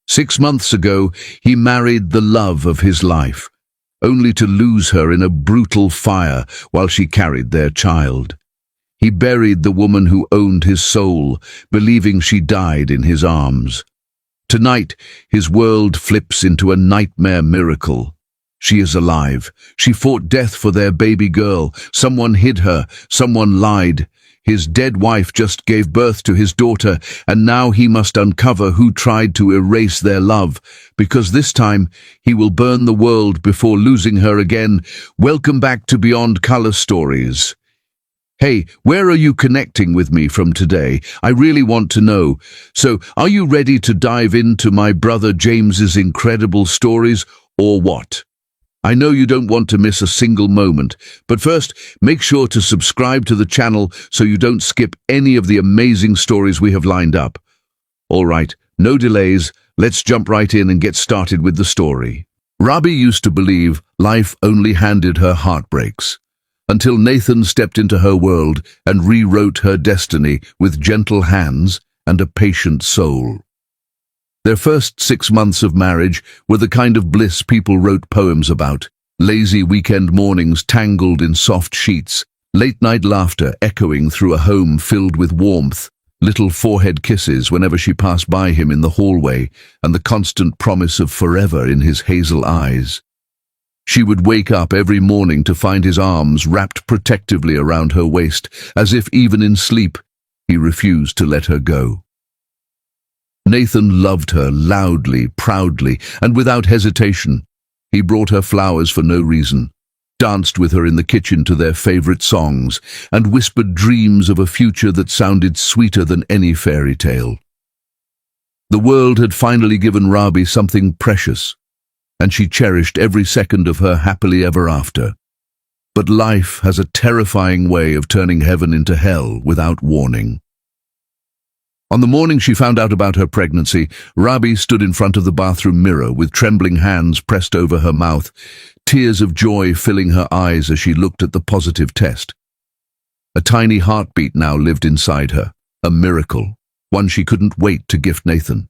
6 months ago, he married the love of his life, only to lose her in a brutal fire while she carried their child. He buried the woman who owned his soul, believing she died in his arms. Tonight, his world flips into a nightmare miracle. She is alive. She fought death for their baby girl. Someone hid her. Someone lied. His dead wife just gave birth to his daughter, and now he must uncover who tried to erase their love, because this time he will burn the world before losing her again. Welcome back to Beyond Color Stories. Hey, where are you connecting with me from today? I really want to know. So, are you ready to dive into my brother James's incredible stories, or what? I know you don't want to miss a single moment, but first, make sure to subscribe to the channel so you don't skip any of the amazing stories we have lined up. All right, no delays, let's jump right in and get started with the story. Robbie used to believe life only handed her heartbreaks, until Nathan stepped into her world and rewrote her destiny with gentle hands and a patient soul. Their first 6 months of marriage were the kind of bliss people wrote poems about. Lazy weekend mornings tangled in soft sheets, late-night laughter echoing through a home filled with warmth, little forehead kisses whenever she passed by him in the hallway, and the constant promise of forever in his hazel eyes. She would wake up every morning to find his arms wrapped protectively around her waist, as if even in sleep he refused to let her go. Nathan loved her loudly, proudly, and without hesitation. He brought her flowers for no reason, danced with her in the kitchen to their favorite songs, and whispered dreams of a future that sounded sweeter than any fairy tale. The world had finally given Robbie something precious, and she cherished every second of her happily ever after. But life has a terrifying way of turning heaven into hell without warning. On the morning she found out about her pregnancy, Robbie stood in front of the bathroom mirror with trembling hands pressed over her mouth, tears of joy filling her eyes as she looked at the positive test. A tiny heartbeat now lived inside her, a miracle, one she couldn't wait to gift Nathan.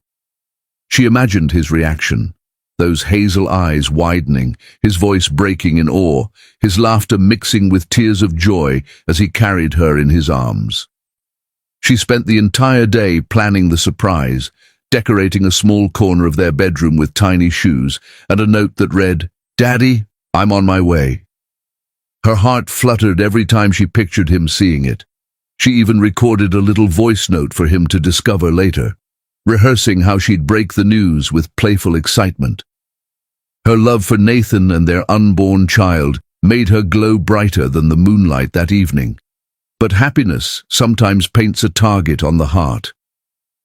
She imagined his reaction, those hazel eyes widening, his voice breaking in awe, his laughter mixing with tears of joy as he carried her in his arms. She spent the entire day planning the surprise, decorating a small corner of their bedroom with tiny shoes and a note that read, "Daddy, I'm on my way." Her heart fluttered every time she pictured him seeing it. She even recorded a little voice note for him to discover later, rehearsing how she'd break the news with playful excitement. Her love for Nathan and their unborn child made her glow brighter than the moonlight that evening. But happiness sometimes paints a target on the heart.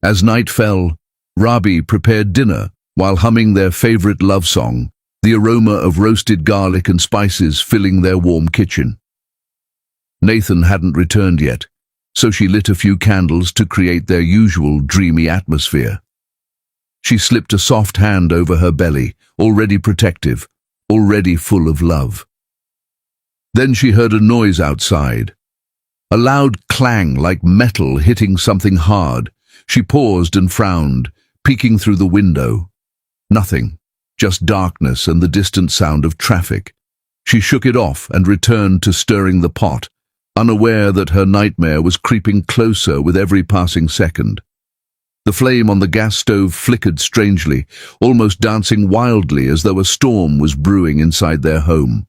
As night fell, Robbie prepared dinner while humming their favorite love song, the aroma of roasted garlic and spices filling their warm kitchen. Nathan hadn't returned yet, so she lit a few candles to create their usual dreamy atmosphere. She slipped a soft hand over her belly, already protective, already full of love. Then she heard a noise outside. A loud clang like metal hitting something hard. She paused and frowned, peeking through the window. Nothing, just darkness and the distant sound of traffic. She shook it off and returned to stirring the pot, unaware that her nightmare was creeping closer with every passing second. The flame on the gas stove flickered strangely, almost dancing wildly as though a storm was brewing inside their home.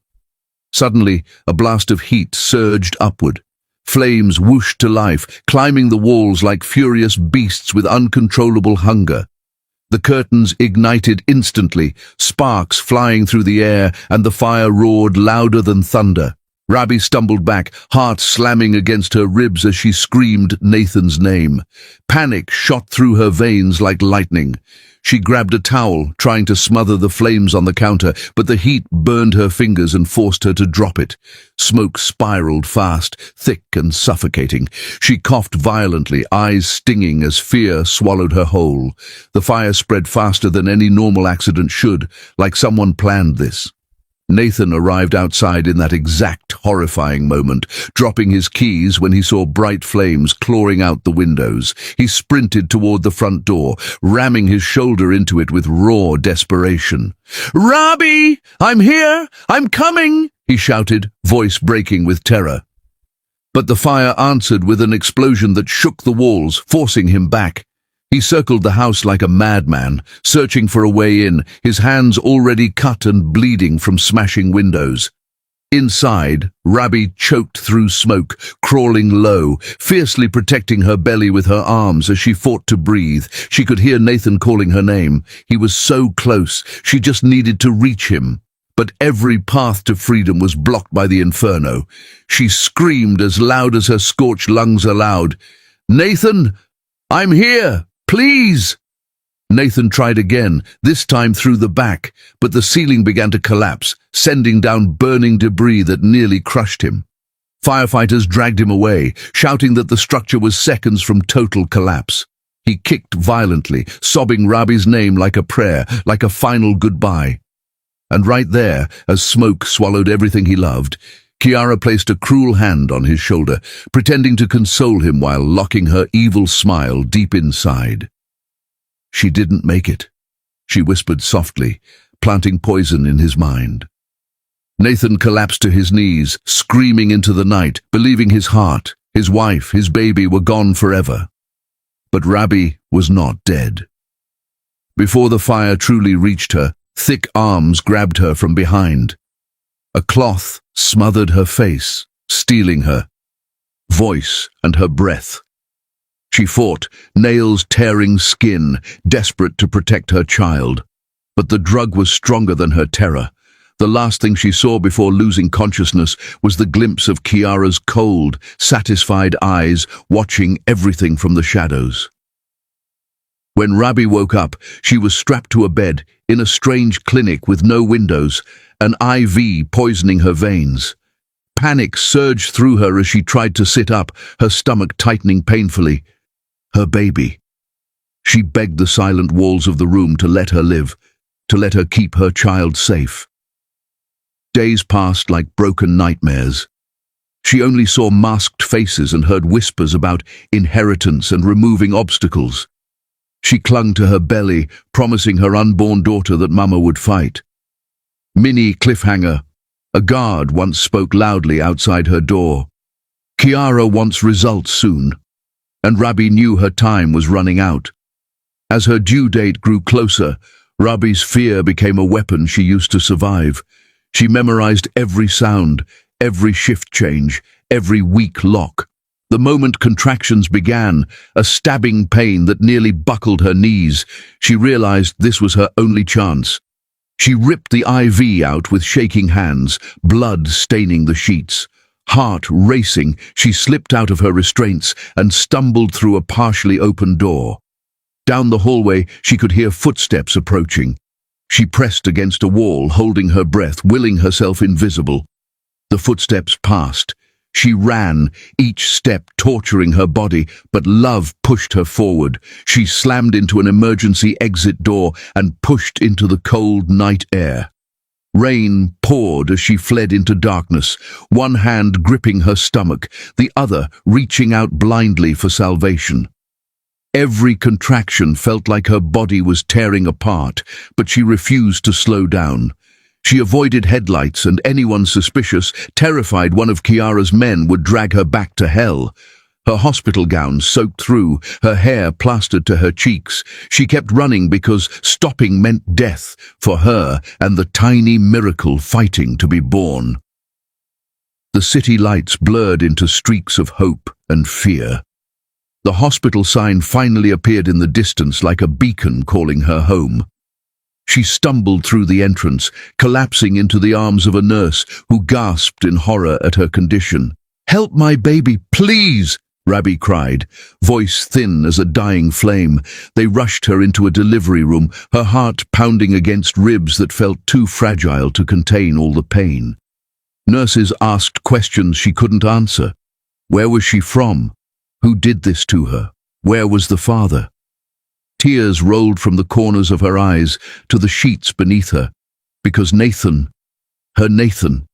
Suddenly, a blast of heat surged upward. Flames whooshed to life, climbing the walls like furious beasts with uncontrollable hunger. The curtains ignited instantly, sparks flying through the air, and the fire roared louder than thunder. Robbie stumbled back, heart slamming against her ribs as she screamed Nathan's name. Panic shot through her veins like lightning. She grabbed a towel, trying to smother the flames on the counter, but the heat burned her fingers and forced her to drop it. Smoke spiraled fast, thick and suffocating. She coughed violently, eyes stinging as fear swallowed her whole. The fire spread faster than any normal accident should, like someone planned this. Nathan arrived outside in that exact horrifying moment, dropping his keys when he saw bright flames clawing out the windows. He sprinted toward the front door, ramming his shoulder into it with raw desperation. "Robbie! I'm here! I'm coming!" he shouted, voice breaking with terror. But the fire answered with an explosion that shook the walls, forcing him back. He circled the house like a madman, searching for a way in, his hands already cut and bleeding from smashing windows. Inside, Rabi choked through smoke, crawling low, fiercely protecting her belly with her arms as she fought to breathe. She could hear Nathan calling her name. He was so close, she just needed to reach him. But every path to freedom was blocked by the inferno. She screamed as loud as her scorched lungs allowed. "Nathan, I'm here! Please!" Nathan tried again, this time through the back, but the ceiling began to collapse, sending down burning debris that nearly crushed him. Firefighters dragged him away, shouting that the structure was seconds from total collapse. He kicked violently, sobbing Rabi's name like a prayer, like a final goodbye. And right there, as smoke swallowed everything he loved, Kiara placed a cruel hand on his shoulder, pretending to console him while locking her evil smile deep inside. "She didn't make it," she whispered softly, planting poison in his mind. Nathan collapsed to his knees, screaming into the night, believing his heart, his wife, his baby were gone forever. But Rabi was not dead. Before the fire truly reached her, thick arms grabbed her from behind. A cloth smothered her face, stealing her voice and her breath. She fought, nails tearing skin, desperate to protect her child. But the drug was stronger than her terror. The last thing she saw before losing consciousness was the glimpse of Kiara's cold, satisfied eyes watching everything from the shadows. When Rabi woke up, she was strapped to a bed in a strange clinic with no windows, an IV poisoning her veins. Panic surged through her as she tried to sit up, her stomach tightening painfully. Her baby. She begged the silent walls of the room to let her live, to let her keep her child safe. Days passed like broken nightmares. She only saw masked faces and heard whispers about inheritance and removing obstacles. She clung to her belly, promising her unborn daughter that Mama would fight. Mini cliffhanger. A guard once spoke loudly outside her door. Kiara wants results soon, and Rabi knew her time was running out. As her due date grew closer, Rabi's fear became a weapon she used to survive. She memorized every sound, every shift change, every weak lock. The moment contractions began, a stabbing pain that nearly buckled her knees, she realized this was her only chance. She ripped the IV out with shaking hands, blood staining the sheets. Heart racing, she slipped out of her restraints and stumbled through a partially open door. Down the hallway, she could hear footsteps approaching. She pressed against a wall, holding her breath, willing herself invisible. The footsteps passed. She ran, each step torturing her body, but love pushed her forward. She slammed into an emergency exit door and pushed into the cold night air. Rain poured as she fled into darkness, one hand gripping her stomach, the other reaching out blindly for salvation. Every contraction felt like her body was tearing apart, but she refused to slow down. She avoided headlights and anyone suspicious, terrified one of Kiara's men would drag her back to hell. Her hospital gown soaked through, her hair plastered to her cheeks. She kept running because stopping meant death for her and the tiny miracle fighting to be born. The city lights blurred into streaks of hope and fear. The hospital sign finally appeared in the distance like a beacon calling her home. She stumbled through the entrance, collapsing into the arms of a nurse who gasped in horror at her condition. "Help my baby, please!" Rabi cried, voice thin as a dying flame. They rushed her into a delivery room, her heart pounding against ribs that felt too fragile to contain all the pain. Nurses asked questions she couldn't answer. Where was she from? Who did this to her? Where was the father? Tears rolled from the corners of her eyes to the sheets beneath her, because Nathan Her Nathan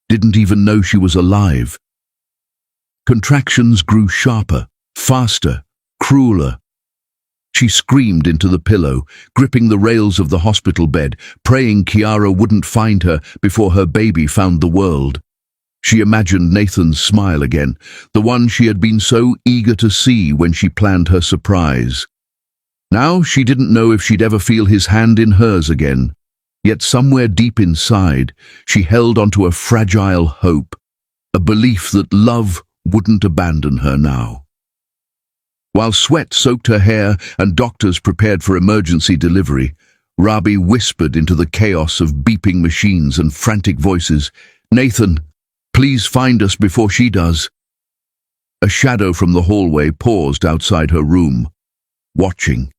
didn't even know she was alive. Contractions grew sharper, faster, crueler. She screamed into the pillow, gripping the rails of the hospital bed, praying Kiara wouldn't find her before her baby found the world. She imagined Nathan's smile again, the one she had been so eager to see when she planned her surprise. Now she didn't know if she'd ever feel his hand in hers again. Yet somewhere deep inside, she held onto a fragile hope, a belief that love wouldn't abandon her now. While sweat soaked her hair and doctors prepared for emergency delivery, Rabi whispered into the chaos of beeping machines and frantic voices, "Nathan, please find us before she does." A shadow from the hallway paused outside her room, watching.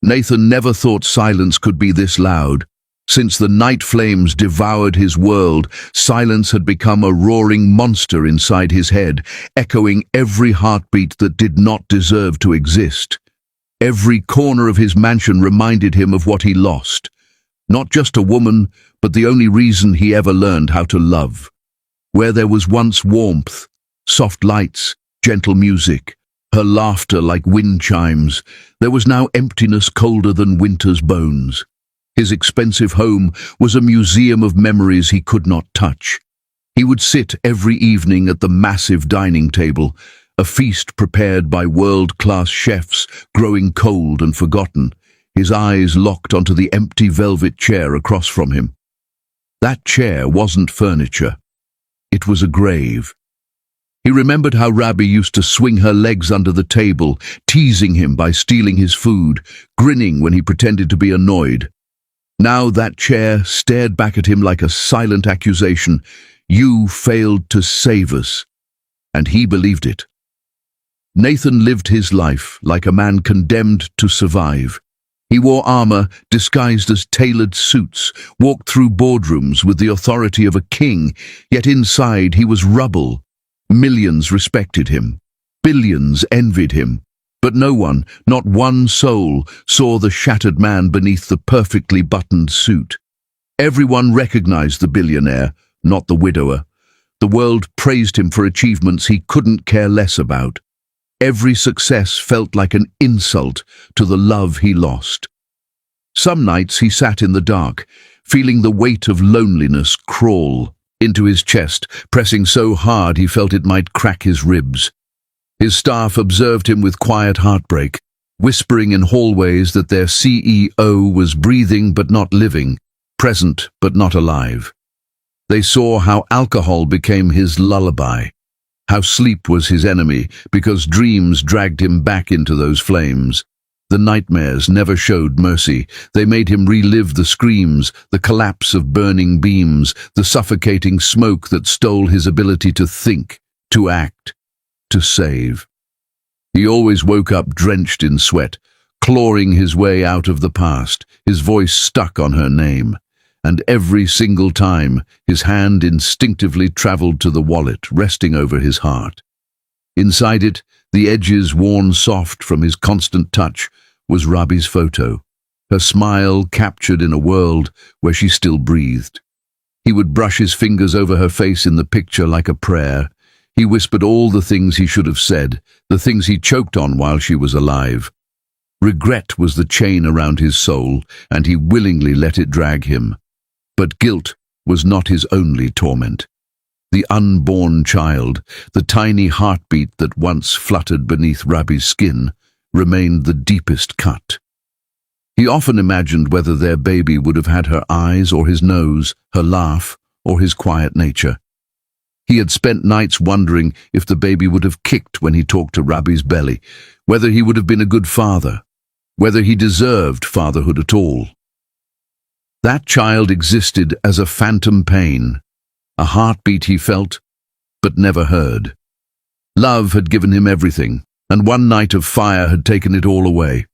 Nathan never thought silence could be this loud. Since the night flames devoured his world, silence had become a roaring monster inside his head, echoing every heartbeat that did not deserve to exist. Every corner of his mansion reminded him of what he lost. Not just a woman, but the only reason he ever learned how to love. Where there was once warmth, soft lights, gentle music, her laughter like wind chimes, there was now emptiness colder than winter's bones. His expensive home was a museum of memories he could not touch. He would sit every evening at the massive dining table, a feast prepared by world-class chefs, growing cold and forgotten, his eyes locked onto the empty velvet chair across from him. That chair wasn't furniture. It was a grave. He remembered how Rabi used to swing her legs under the table, teasing him by stealing his food, grinning when he pretended to be annoyed. Now that chair stared back at him like a silent accusation. You failed to save us. And he believed it. Nathan lived his life like a man condemned to survive. He wore armor disguised as tailored suits, walked through boardrooms with the authority of a king, yet inside he was rubble. Millions respected him. Billions envied him. But no one, not one soul, saw the shattered man beneath the perfectly buttoned suit. Everyone recognized the billionaire, not the widower. The world praised him for achievements he couldn't care less about. Every success felt like an insult to the love he lost. Some nights he sat in the dark, feeling the weight of loneliness crawl into his chest, pressing so hard he felt it might crack his ribs. His staff observed him with quiet heartbreak, whispering in hallways that their CEO was breathing but not living, present but not alive. They saw how alcohol became his lullaby, how sleep was his enemy because dreams dragged him back into those flames. The nightmares never showed mercy. They made him relive the screams, the collapse of burning beams, the suffocating smoke that stole his ability to think, to act, to save. He always woke up drenched in sweat, clawing his way out of the past, his voice stuck on her name. And every single time, his hand instinctively traveled to the wallet, resting over his heart. Inside it, the edges worn soft from his constant touch, was Rabi's photo, her smile captured in a world where she still breathed. He would brush his fingers over her face in the picture like a prayer. He whispered all the things he should have said, the things he choked on while she was alive. Regret was the chain around his soul, and he willingly let it drag him. But guilt was not his only torment. The unborn child, the tiny heartbeat that once fluttered beneath Rabi's skin, remained the deepest cut. He often imagined whether their baby would have had her eyes or his nose, her laugh or his quiet nature. He had spent nights wondering if the baby would have kicked when he talked to Rabi's belly, whether he would have been a good father, whether he deserved fatherhood at all. That child existed as a phantom pain, a heartbeat he felt, but never heard. Love had given him everything, and one night of fire had taken it all away.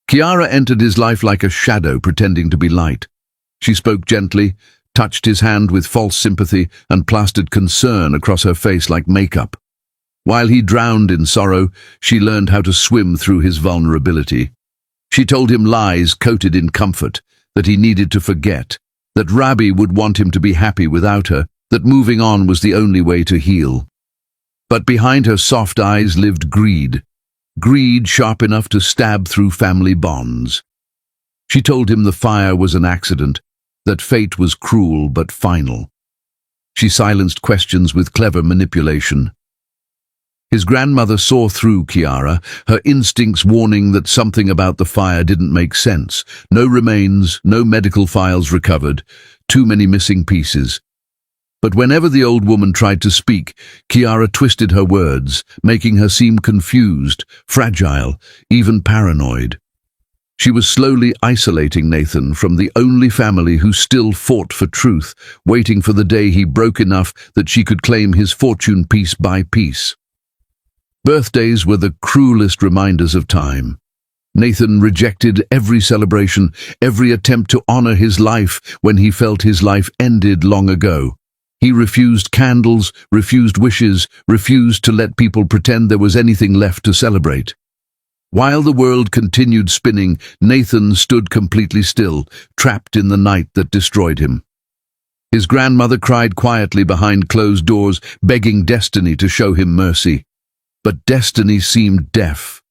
Kiara entered his life like a shadow pretending to be light. She spoke gently, touched his hand with false sympathy, and plastered concern across her face like makeup. While he drowned in sorrow, she learned how to swim through his vulnerability. She told him lies coated in comfort, that he needed to forget, that Rabbi would want him to be happy without her, that moving on was the only way to heal. But behind her soft eyes lived greed. Greed sharp enough to stab through family bonds. She told him the fire was an accident, that fate was cruel but final. She silenced questions with clever manipulation. His grandmother saw through Chiara, her instincts warning that something about the fire didn't make sense. No remains, no medical files recovered, too many missing pieces. But whenever the old woman tried to speak, Chiara twisted her words, making her seem confused, fragile, even paranoid. She was slowly isolating Nathan from the only family who still fought for truth, waiting for the day he broke enough that she could claim his fortune piece by piece. Birthdays were the cruelest reminders of time. Nathan rejected every celebration, every attempt to honor his life when he felt his life ended long ago. He refused candles, refused wishes, refused to let people pretend there was anything left to celebrate. While the world continued spinning, Nathan stood completely still, trapped in the night that destroyed him. His grandmother cried quietly behind closed doors, begging destiny to show him mercy. But destiny seemed deaf.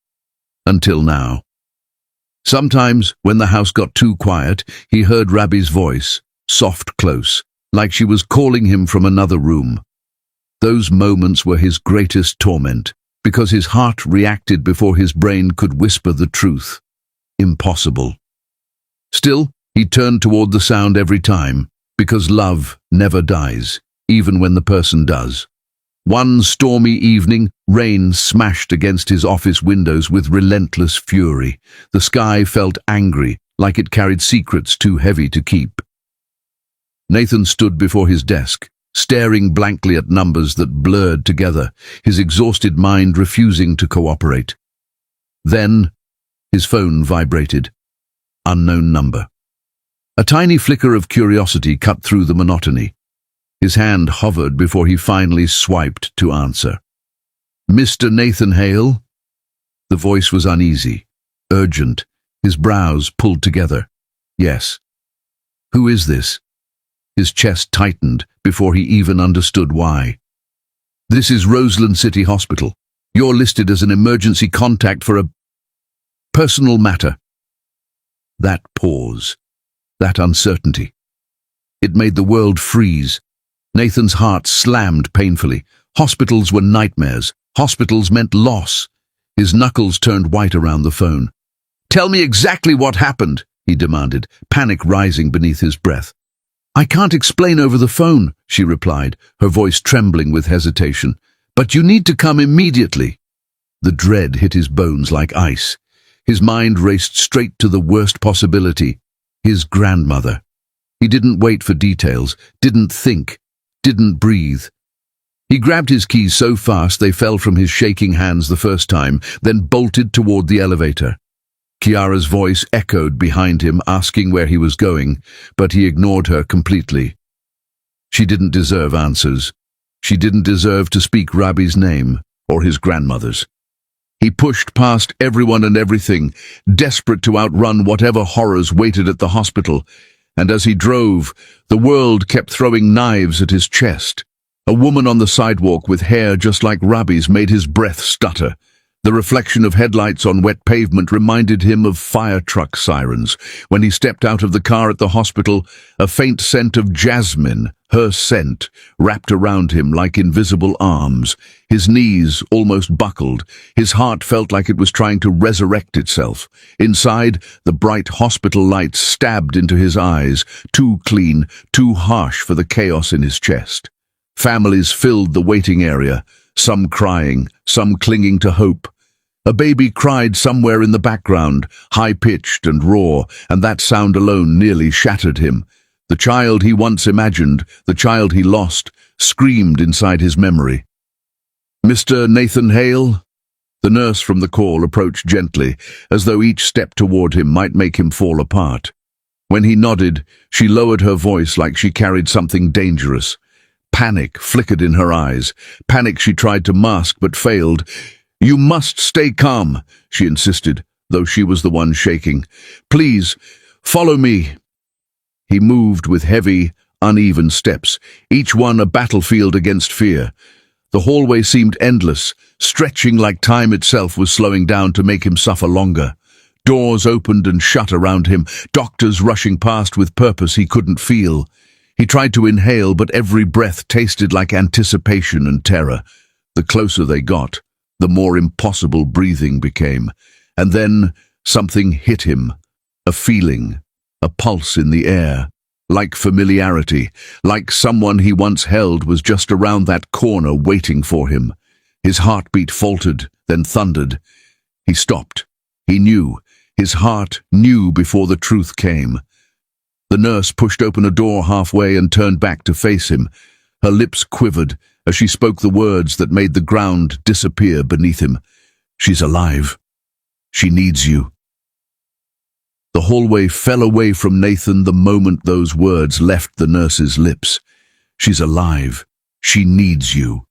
Until now. Sometimes, when the house got too quiet, he heard Rabbi's voice, soft, close, like she was calling him from another room. Those moments were his greatest torment, because his heart reacted before his brain could whisper the truth. Impossible. Still, he turned toward the sound every time, because love never dies, even when the person does. One stormy evening, rain smashed against his office windows with relentless fury. The sky felt angry, like it carried secrets too heavy to keep. Nathan stood before his desk, staring blankly at numbers that blurred together, his exhausted mind refusing to cooperate. Then, his phone vibrated. Unknown number. A tiny flicker of curiosity cut through the monotony. His hand hovered before he finally swiped to answer. "Mr. Nathan Hale?" The voice was uneasy, urgent, his brows pulled together. "Yes." "Who is this?" His chest tightened before he even understood why. "This is Roseland City Hospital. You're listed as an emergency contact for a personal matter." That pause, that uncertainty. It made the world freeze. Nathan's heart slammed painfully. Hospitals were nightmares. Hospitals meant loss. His knuckles turned white around the phone. "Tell me exactly what happened," he demanded, panic rising beneath his breath. "I can't explain over the phone," she replied, her voice trembling with hesitation. "But you need to come immediately." The dread hit his bones like ice. His mind raced straight to the worst possibility, his grandmother. He didn't wait for details, didn't think, didn't breathe. He grabbed his keys so fast they fell from his shaking hands the first time, then bolted toward the elevator. Chiara's voice echoed behind him, asking where he was going, but he ignored her completely. She didn't deserve answers. She didn't deserve to speak Rabbi's name, or his grandmother's. He pushed past everyone and everything, desperate to outrun whatever horrors waited at the hospital. And as he drove, the world kept throwing knives at his chest. A woman on the sidewalk with hair just like Rabbi's made his breath stutter. The reflection of headlights on wet pavement reminded him of fire truck sirens. When he stepped out of the car at the hospital, a faint scent of jasmine, her scent, wrapped around him like invisible arms. His knees almost buckled. His heart felt like it was trying to resurrect itself. Inside, the bright hospital lights stabbed into his eyes, too clean, too harsh for the chaos in his chest. Families filled the waiting area, some crying, some clinging to hope. A baby cried somewhere in the background, high-pitched and raw, and that sound alone nearly shattered him. The child he once imagined, the child he lost, screamed inside his memory. "Mr. Nathan Hale?" The nurse from the call approached gently, as though each step toward him might make him fall apart. When he nodded, she lowered her voice like she carried something dangerous. Panic flickered in her eyes, panic she tried to mask but failed. "You must stay calm," she insisted, though she was the one shaking. "Please, follow me." He moved with heavy, uneven steps, each one a battlefield against fear. The hallway seemed endless, stretching like time itself was slowing down to make him suffer longer. Doors opened and shut around him, doctors rushing past with purpose he couldn't feel. He tried to inhale, but every breath tasted like anticipation and terror. The closer they got, the more impossible breathing became. And then something hit him, a feeling, a pulse in the air. Like familiarity, like someone he once held was just around that corner waiting for him. His heartbeat faltered, then thundered. He stopped. He knew. His heart knew before the truth came. The nurse pushed open a door halfway and turned back to face him. Her lips quivered as she spoke the words that made the ground disappear beneath him. "She's alive. She needs you." The hallway fell away from Nathan the moment those words left the nurse's lips. "She's alive. She needs you."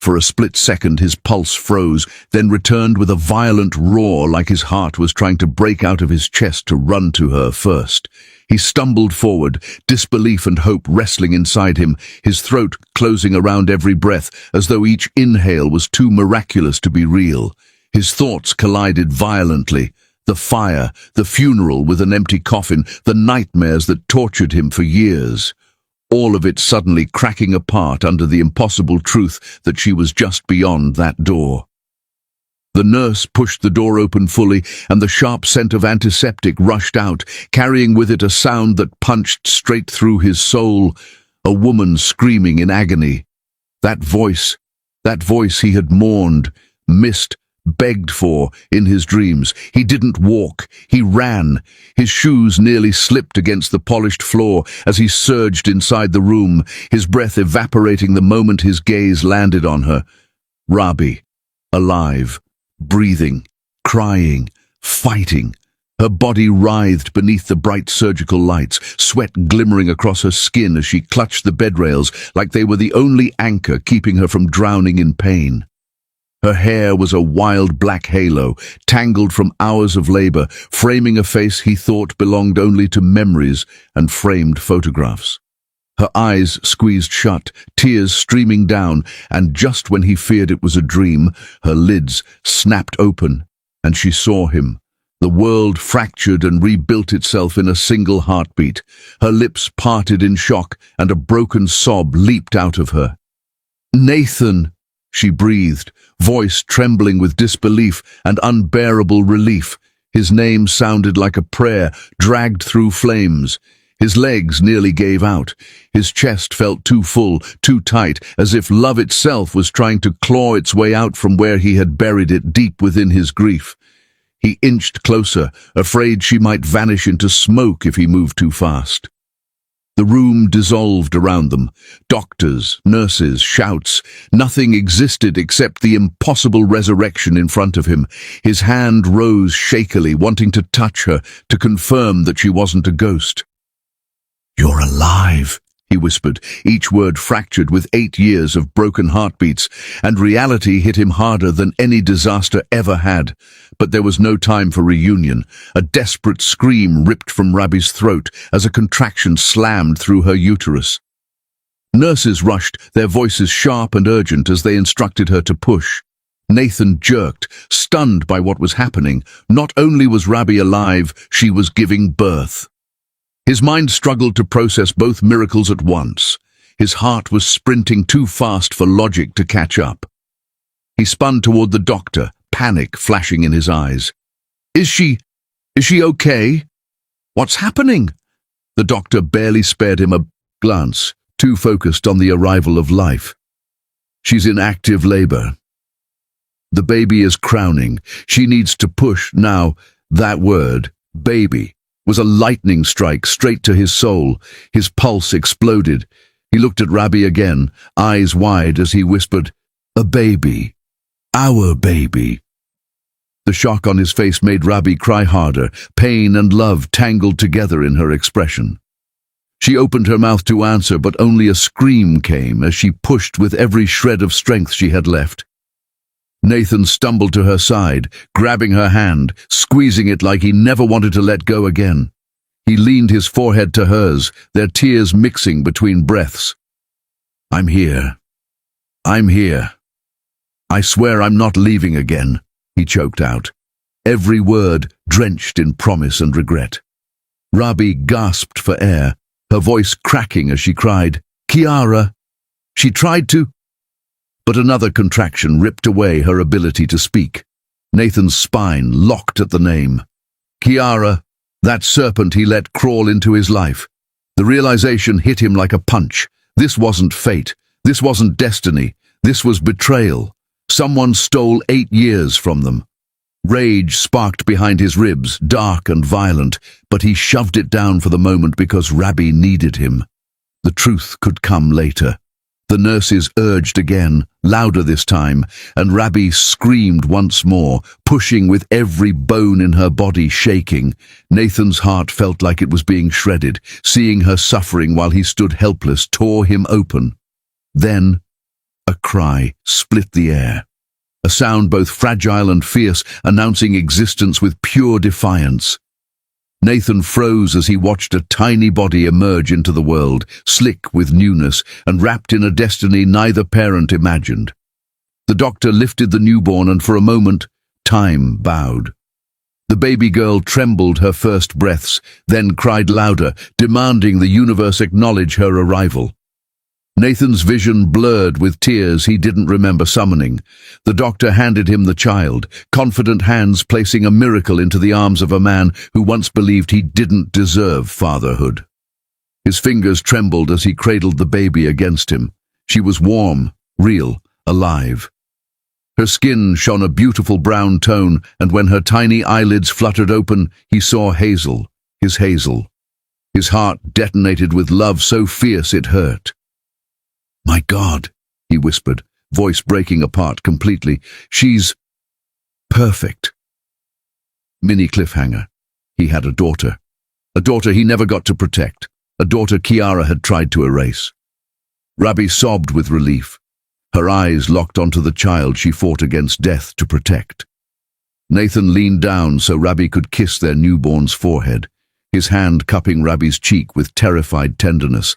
For a split second his pulse froze, then returned with a violent roar like his heart was trying to break out of his chest to run to her first. He stumbled forward, disbelief and hope wrestling inside him, his throat closing around every breath as though each inhale was too miraculous to be real. His thoughts collided violently. The fire, the funeral with an empty coffin, the nightmares that tortured him for years. All of it suddenly cracking apart under the impossible truth that she was just beyond that door. The nurse pushed the door open fully, and the sharp scent of antiseptic rushed out, carrying with it a sound that punched straight through his soul, a woman screaming in agony. That voice he had mourned, missed, begged for in his dreams. He didn't walk, he ran. His shoes nearly slipped against the polished floor as he surged inside the room, his breath evaporating the moment his gaze landed on her. Rabi, alive, breathing, crying, fighting. Her body writhed beneath the bright surgical lights, sweat glimmering across her skin as she clutched the bed rails like they were the only anchor keeping her from drowning in pain. Her hair was a wild black halo, tangled from hours of labor, framing a face he thought belonged only to memories and framed photographs. Her eyes squeezed shut, tears streaming down, and just when he feared it was a dream, her lids snapped open, and she saw him. The world fractured and rebuilt itself in a single heartbeat. Her lips parted in shock, and a broken sob leaped out of her. "Nathan!" she breathed, voice trembling with disbelief and unbearable relief. His name sounded like a prayer, dragged through flames. His legs nearly gave out. His chest felt too full, too tight, as if love itself was trying to claw its way out from where he had buried it deep within his grief. He inched closer, afraid she might vanish into smoke if he moved too fast. The room dissolved around them. Doctors, nurses, shouts. Nothing existed except the impossible resurrection in front of him. His hand rose shakily, wanting to touch her, to confirm that she wasn't a ghost. "You're alive," he whispered, each word fractured with 8 years of broken heartbeats, and reality hit him harder than any disaster ever had. But there was no time for reunion. A desperate scream ripped from Rabi's throat as a contraction slammed through her uterus. Nurses rushed, their voices sharp and urgent as they instructed her to push. Nathan jerked, stunned by what was happening. Not only was Rabi alive, she was giving birth. His mind struggled to process both miracles at once. His heart was sprinting too fast for logic to catch up. He spun toward the doctor, panic flashing in his eyes. Is she okay? What's happening?" The doctor barely spared him a glance, too focused on the arrival of life. "She's in active labor. The baby is crowning. She needs to push now." That word, baby, was a lightning strike straight to his soul. His pulse exploded. He looked at Rabi again, eyes wide as he whispered, "A baby. Our baby." The shock on his face made Rabi cry harder, pain and love tangled together in her expression. She opened her mouth to answer, but only a scream came as she pushed with every shred of strength she had left. Nathan stumbled to her side, grabbing her hand, squeezing it like he never wanted to let go again. He leaned his forehead to hers, their tears mixing between breaths. "I'm here. I'm here. I swear I'm not leaving again," he choked out, every word drenched in promise and regret. Rabi gasped for air, her voice cracking as she cried, "Kiara!" She tried to, but another contraction ripped away her ability to speak. Nathan's spine locked at the name. Kiara, that serpent he let crawl into his life. The realization hit him like a punch. This wasn't fate. This wasn't destiny. This was betrayal. Someone stole 8 years from them. Rage sparked behind his ribs, dark and violent, but he shoved it down for the moment because Rabi needed him. The truth could come later. The nurses urged again, louder this time, and Rabi screamed once more, pushing with every bone in her body shaking. Nathan's heart felt like it was being shredded. Seeing her suffering while he stood helpless tore him open. Then, a cry split the air. A sound both fragile and fierce, announcing existence with pure defiance. Nathan froze as he watched a tiny body emerge into the world, slick with newness and wrapped in a destiny neither parent imagined. The doctor lifted the newborn and for a moment, time bowed. The baby girl trembled her first breaths, then cried louder, demanding the universe acknowledge her arrival. Nathan's vision blurred with tears he didn't remember summoning. The doctor handed him the child, confident hands placing a miracle into the arms of a man who once believed he didn't deserve fatherhood. His fingers trembled as he cradled the baby against him. She was warm, real, alive. Her skin shone a beautiful brown tone, and when her tiny eyelids fluttered open, he saw Hazel, his Hazel. His heart detonated with love so fierce it hurt. "My God," he whispered, voice breaking apart completely. "She's perfect." Mini cliffhanger. He had a daughter. A daughter he never got to protect. A daughter Kiara had tried to erase. Rabi sobbed with relief. Her eyes locked onto the child she fought against death to protect. Nathan leaned down so Rabi could kiss their newborn's forehead, his hand cupping Rabi's cheek with terrified tenderness,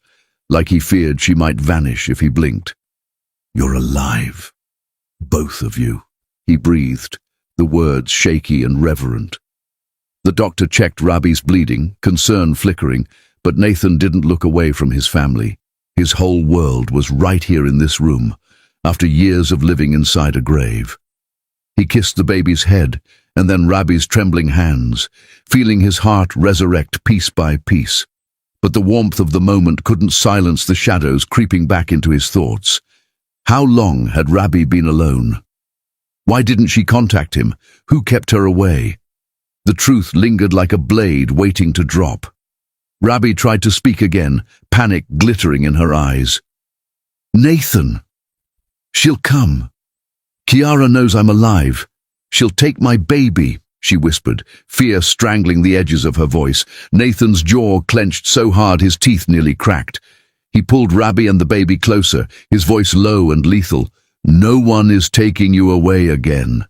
like he feared she might vanish if he blinked. "You're alive, both of you," he breathed, the words shaky and reverent. The doctor checked Rabi's bleeding, concern flickering, but Nathan didn't look away from his family. His whole world was right here in this room, after years of living inside a grave. He kissed the baby's head, and then Rabi's trembling hands, feeling his heart resurrect piece by piece. But the warmth of the moment couldn't silence the shadows creeping back into his thoughts. How long had Rabi been alone? Why didn't she contact him? Who kept her away? The truth lingered like a blade waiting to drop. Rabi tried to speak again, panic glittering in her eyes. "Nathan! She'll come. Kiara knows I'm alive. She'll take my baby," she whispered, fear strangling the edges of her voice. Nathan's jaw clenched so hard his teeth nearly cracked. He pulled Rabi and the baby closer, his voice low and lethal. "No one is taking you away again.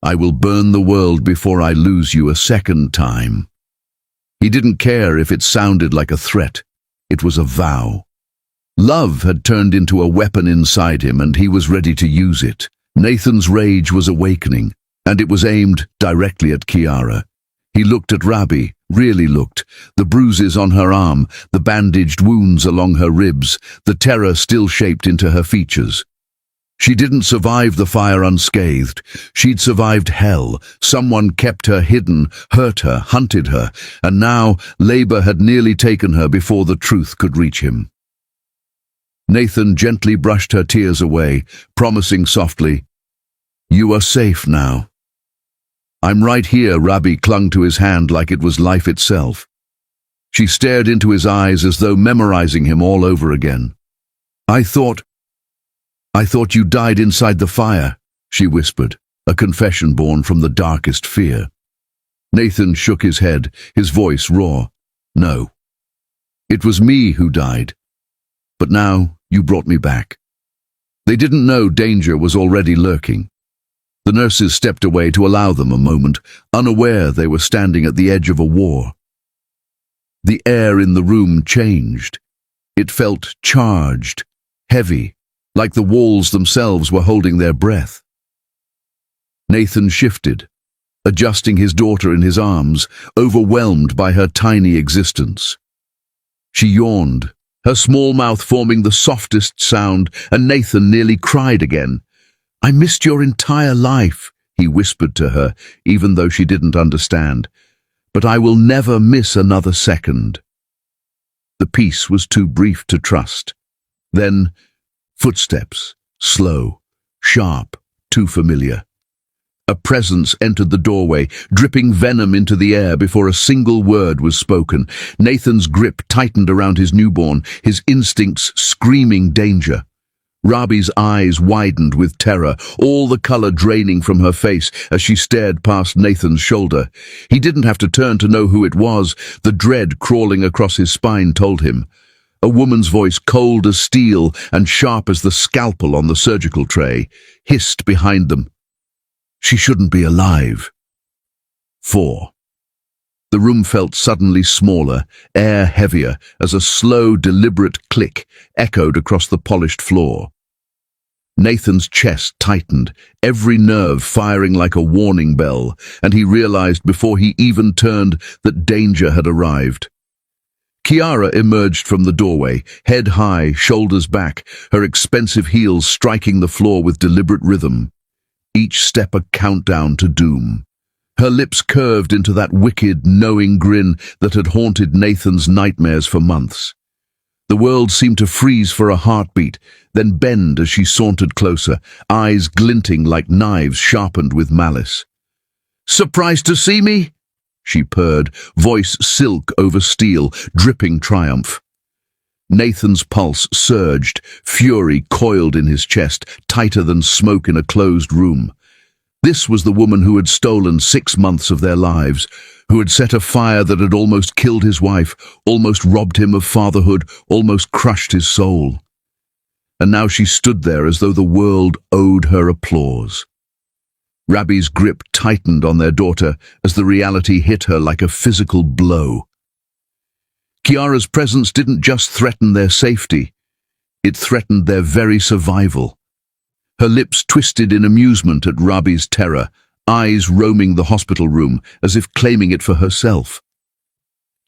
I will burn the world before I lose you a second time." He didn't care if it sounded like a threat. It was a vow. Love had turned into a weapon inside him, and he was ready to use it. Nathan's rage was awakening, and it was aimed directly at Kiara. He looked at Rabi, really looked, the bruises on her arm, the bandaged wounds along her ribs, the terror still shaped into her features. She didn't survive the fire unscathed. She'd survived hell. Someone kept her hidden, hurt her, hunted her, and now labor had nearly taken her before the truth could reach him. Nathan gently brushed her tears away, promising softly, "You are safe now." "I'm right here." Rabi clung to his hand like it was life itself. She stared into his eyes as though memorizing him all over again. I thought you died inside the fire," she whispered, a confession born from the darkest fear. Nathan shook his head, his voice raw. "No. It was me who died. But now you brought me back." They didn't know danger was already lurking. The nurses stepped away to allow them a moment, unaware they were standing at the edge of a war. The air in the room changed. It felt charged, heavy, like the walls themselves were holding their breath. Nathan shifted, adjusting his daughter in his arms, overwhelmed by her tiny existence. She yawned, her small mouth forming the softest sound, and Nathan nearly cried again. "I missed your entire life," he whispered to her, even though she didn't understand. "But I will never miss another second." The peace was too brief to trust. Then, footsteps, slow, sharp, too familiar. A presence entered the doorway, dripping venom into the air before a single word was spoken. Nathan's grip tightened around his newborn, his instincts screaming danger. Rabi's eyes widened with terror, all the color draining from her face as she stared past Nathan's shoulder. He didn't have to turn to know who it was. The dread crawling across his spine told him. A woman's voice, cold as steel and sharp as the scalpel on the surgical tray, hissed behind them. "She shouldn't be alive." 4. The room felt suddenly smaller, air heavier, as a slow, deliberate click echoed across the polished floor. Nathan's chest tightened, every nerve firing like a warning bell, and he realized before he even turned that danger had arrived. Kiara emerged from the doorway, head high, shoulders back, her expensive heels striking the floor with deliberate rhythm. Each step a countdown to doom. Her lips curved into that wicked, knowing grin that had haunted Nathan's nightmares for months. The world seemed to freeze for a heartbeat, then bend as she sauntered closer, eyes glinting like knives sharpened with malice. "Surprised to see me?" she purred, voice silk over steel, dripping triumph. Nathan's pulse surged, fury coiled in his chest, tighter than smoke in a closed room. This was the woman who had stolen 6 months of their lives, who had set a fire that had almost killed his wife, almost robbed him of fatherhood, almost crushed his soul. And now she stood there as though the world owed her applause. Rabi's grip tightened on their daughter as the reality hit her like a physical blow. Kiara's presence didn't just threaten their safety, it threatened their very survival. Her lips twisted in amusement at Rabi's terror, eyes roaming the hospital room as if claiming it for herself.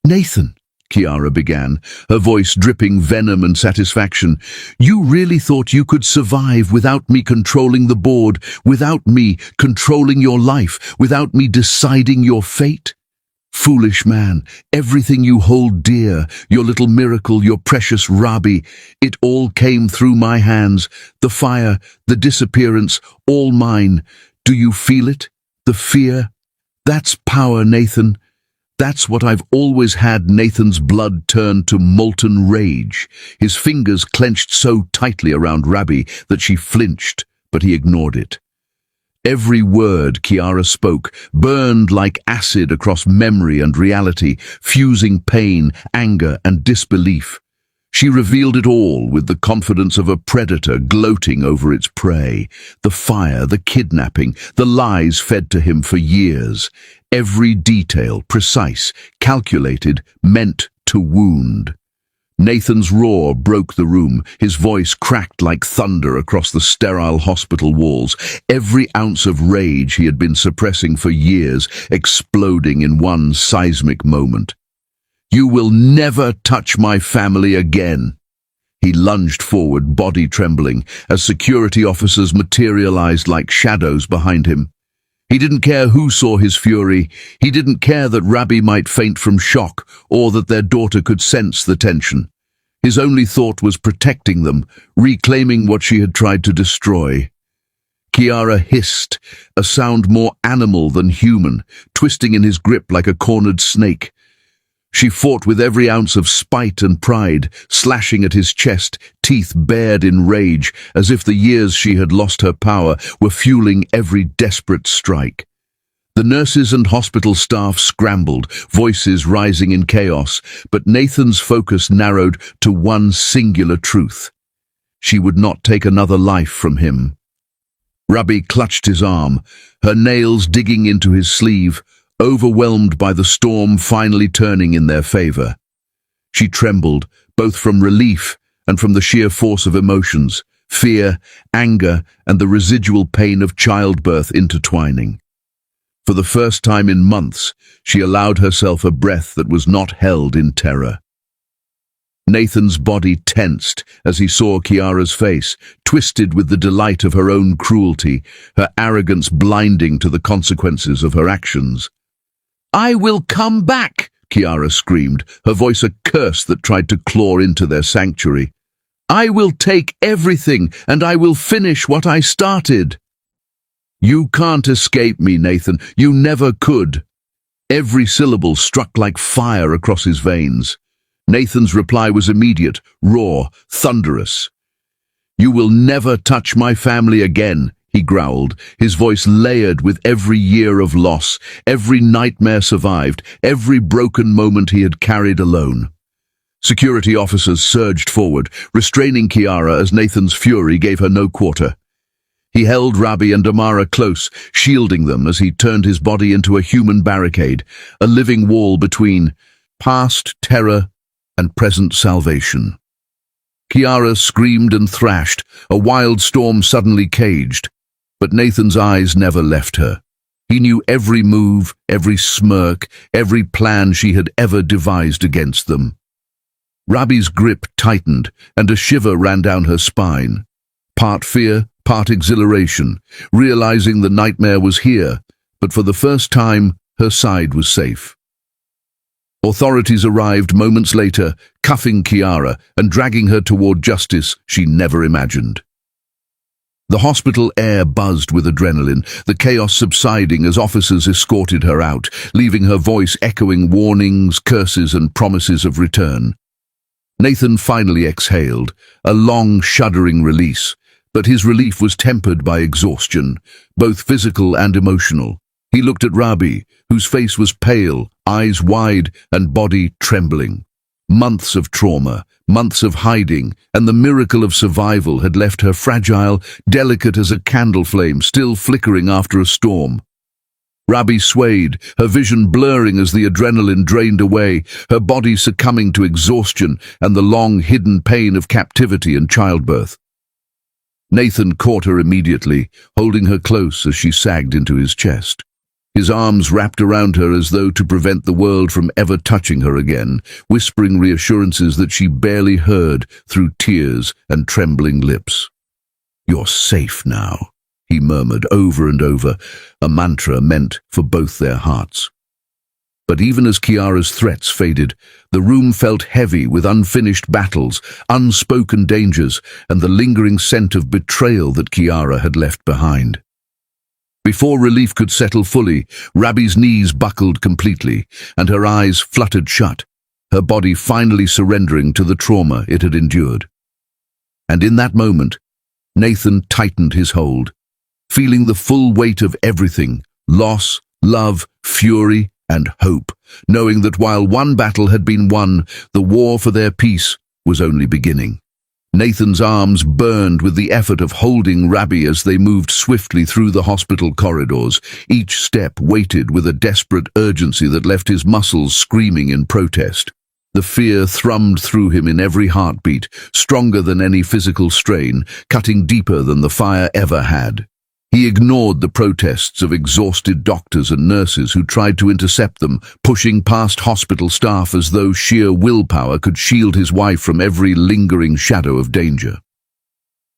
"Nathan," Kiara began, her voice dripping venom and satisfaction, "you really thought you could survive without me controlling the board, without me controlling your life, without me deciding your fate? Foolish man, everything you hold dear, your little miracle, your precious Rabi, it all came through my hands. The fire, the disappearance, all mine. Do you feel it? The fear? That's power, Nathan. That's what I've always had." Nathan's blood turned to molten rage. His fingers clenched so tightly around Rabi that she flinched, but he ignored it. Every word Kiara spoke burned like acid across memory and reality, fusing pain, anger, and disbelief. She revealed it all with the confidence of a predator gloating over its prey. The fire, the kidnapping, the lies fed to him for years. Every detail, precise, calculated, meant to wound. Nathan's roar broke the room, his voice cracked like thunder across the sterile hospital walls, every ounce of rage he had been suppressing for years exploding in one seismic moment. "You will never touch my family again." He lunged forward, body trembling, as security officers materialized like shadows behind him. He didn't care who saw his fury. He didn't care that Rabi might faint from shock or that their daughter could sense the tension. His only thought was protecting them, reclaiming what she had tried to destroy. Kiara hissed, a sound more animal than human, twisting in his grip like a cornered snake. She fought with every ounce of spite and pride, slashing at his chest, teeth bared in rage, as if the years she had lost her power were fueling every desperate strike. The nurses and hospital staff scrambled, voices rising in chaos, but Nathan's focus narrowed to one singular truth. She would not take another life from him. Rabi clutched his arm, her nails digging into his sleeve, overwhelmed by the storm finally turning in their favor. She trembled, both from relief and from the sheer force of emotions, fear, anger, and the residual pain of childbirth intertwining. For the first time in months, she allowed herself a breath that was not held in terror. Nathan's body tensed as he saw Kiara's face, twisted with the delight of her own cruelty, her arrogance blinding to the consequences of her actions. "I will come back!" Kiara screamed, her voice a curse that tried to claw into their sanctuary. "I will take everything, and I will finish what I started." "You can't escape me, Nathan. You never could." Every syllable struck like fire across his veins. Nathan's reply was immediate, raw, thunderous. "You will never touch my family again," he growled, his voice layered with every year of loss, every nightmare survived, every broken moment he had carried alone. Security officers surged forward, restraining Kiara as Nathan's fury gave her no quarter. He held Rabbi and Amara close, shielding them as he turned his body into a human barricade, a living wall between past terror and present salvation. Kiara screamed and thrashed, a wild storm suddenly caged, but Nathan's eyes never left her. He knew every move, every smirk, every plan she had ever devised against them. Rabbi's grip tightened, and a shiver ran down her spine. Part fear, part exhilaration, realizing the nightmare was here, but for the first time, her side was safe. Authorities arrived moments later, cuffing Kiara and dragging her toward justice she never imagined. The hospital air buzzed with adrenaline, the chaos subsiding as officers escorted her out, leaving her voice echoing warnings, curses, and promises of return. Nathan finally exhaled, a long, shuddering release, but his relief was tempered by exhaustion, both physical and emotional. He looked at Rabbi, whose face was pale, eyes wide, and body trembling. Months of trauma, months of hiding, and the miracle of survival had left her fragile, delicate as a candle flame still flickering after a storm. Rabbi swayed, her vision blurring as the adrenaline drained away, her body succumbing to exhaustion and the long hidden pain of captivity and childbirth. Nathan caught her immediately, holding her close as she sagged into his chest. His arms wrapped around her as though to prevent the world from ever touching her again, whispering reassurances that she barely heard through tears and trembling lips. "You're safe now," he murmured over and over, a mantra meant for both their hearts. But even as Kiara's threats faded, the room felt heavy with unfinished battles, unspoken dangers, and the lingering scent of betrayal that Kiara had left behind. Before relief could settle fully, Rabbi's knees buckled completely, and her eyes fluttered shut, her body finally surrendering to the trauma it had endured. And in that moment, Nathan tightened his hold, feeling the full weight of everything, loss, love, fury, and hope, knowing that while one battle had been won, the war for their peace was only beginning. Nathan's arms burned with the effort of holding Rabbi as they moved swiftly through the hospital corridors, each step weighted with a desperate urgency that left his muscles screaming in protest. The fear thrummed through him in every heartbeat, stronger than any physical strain, cutting deeper than the fire ever had. He ignored the protests of exhausted doctors and nurses who tried to intercept them, pushing past hospital staff as though sheer willpower could shield his wife from every lingering shadow of danger.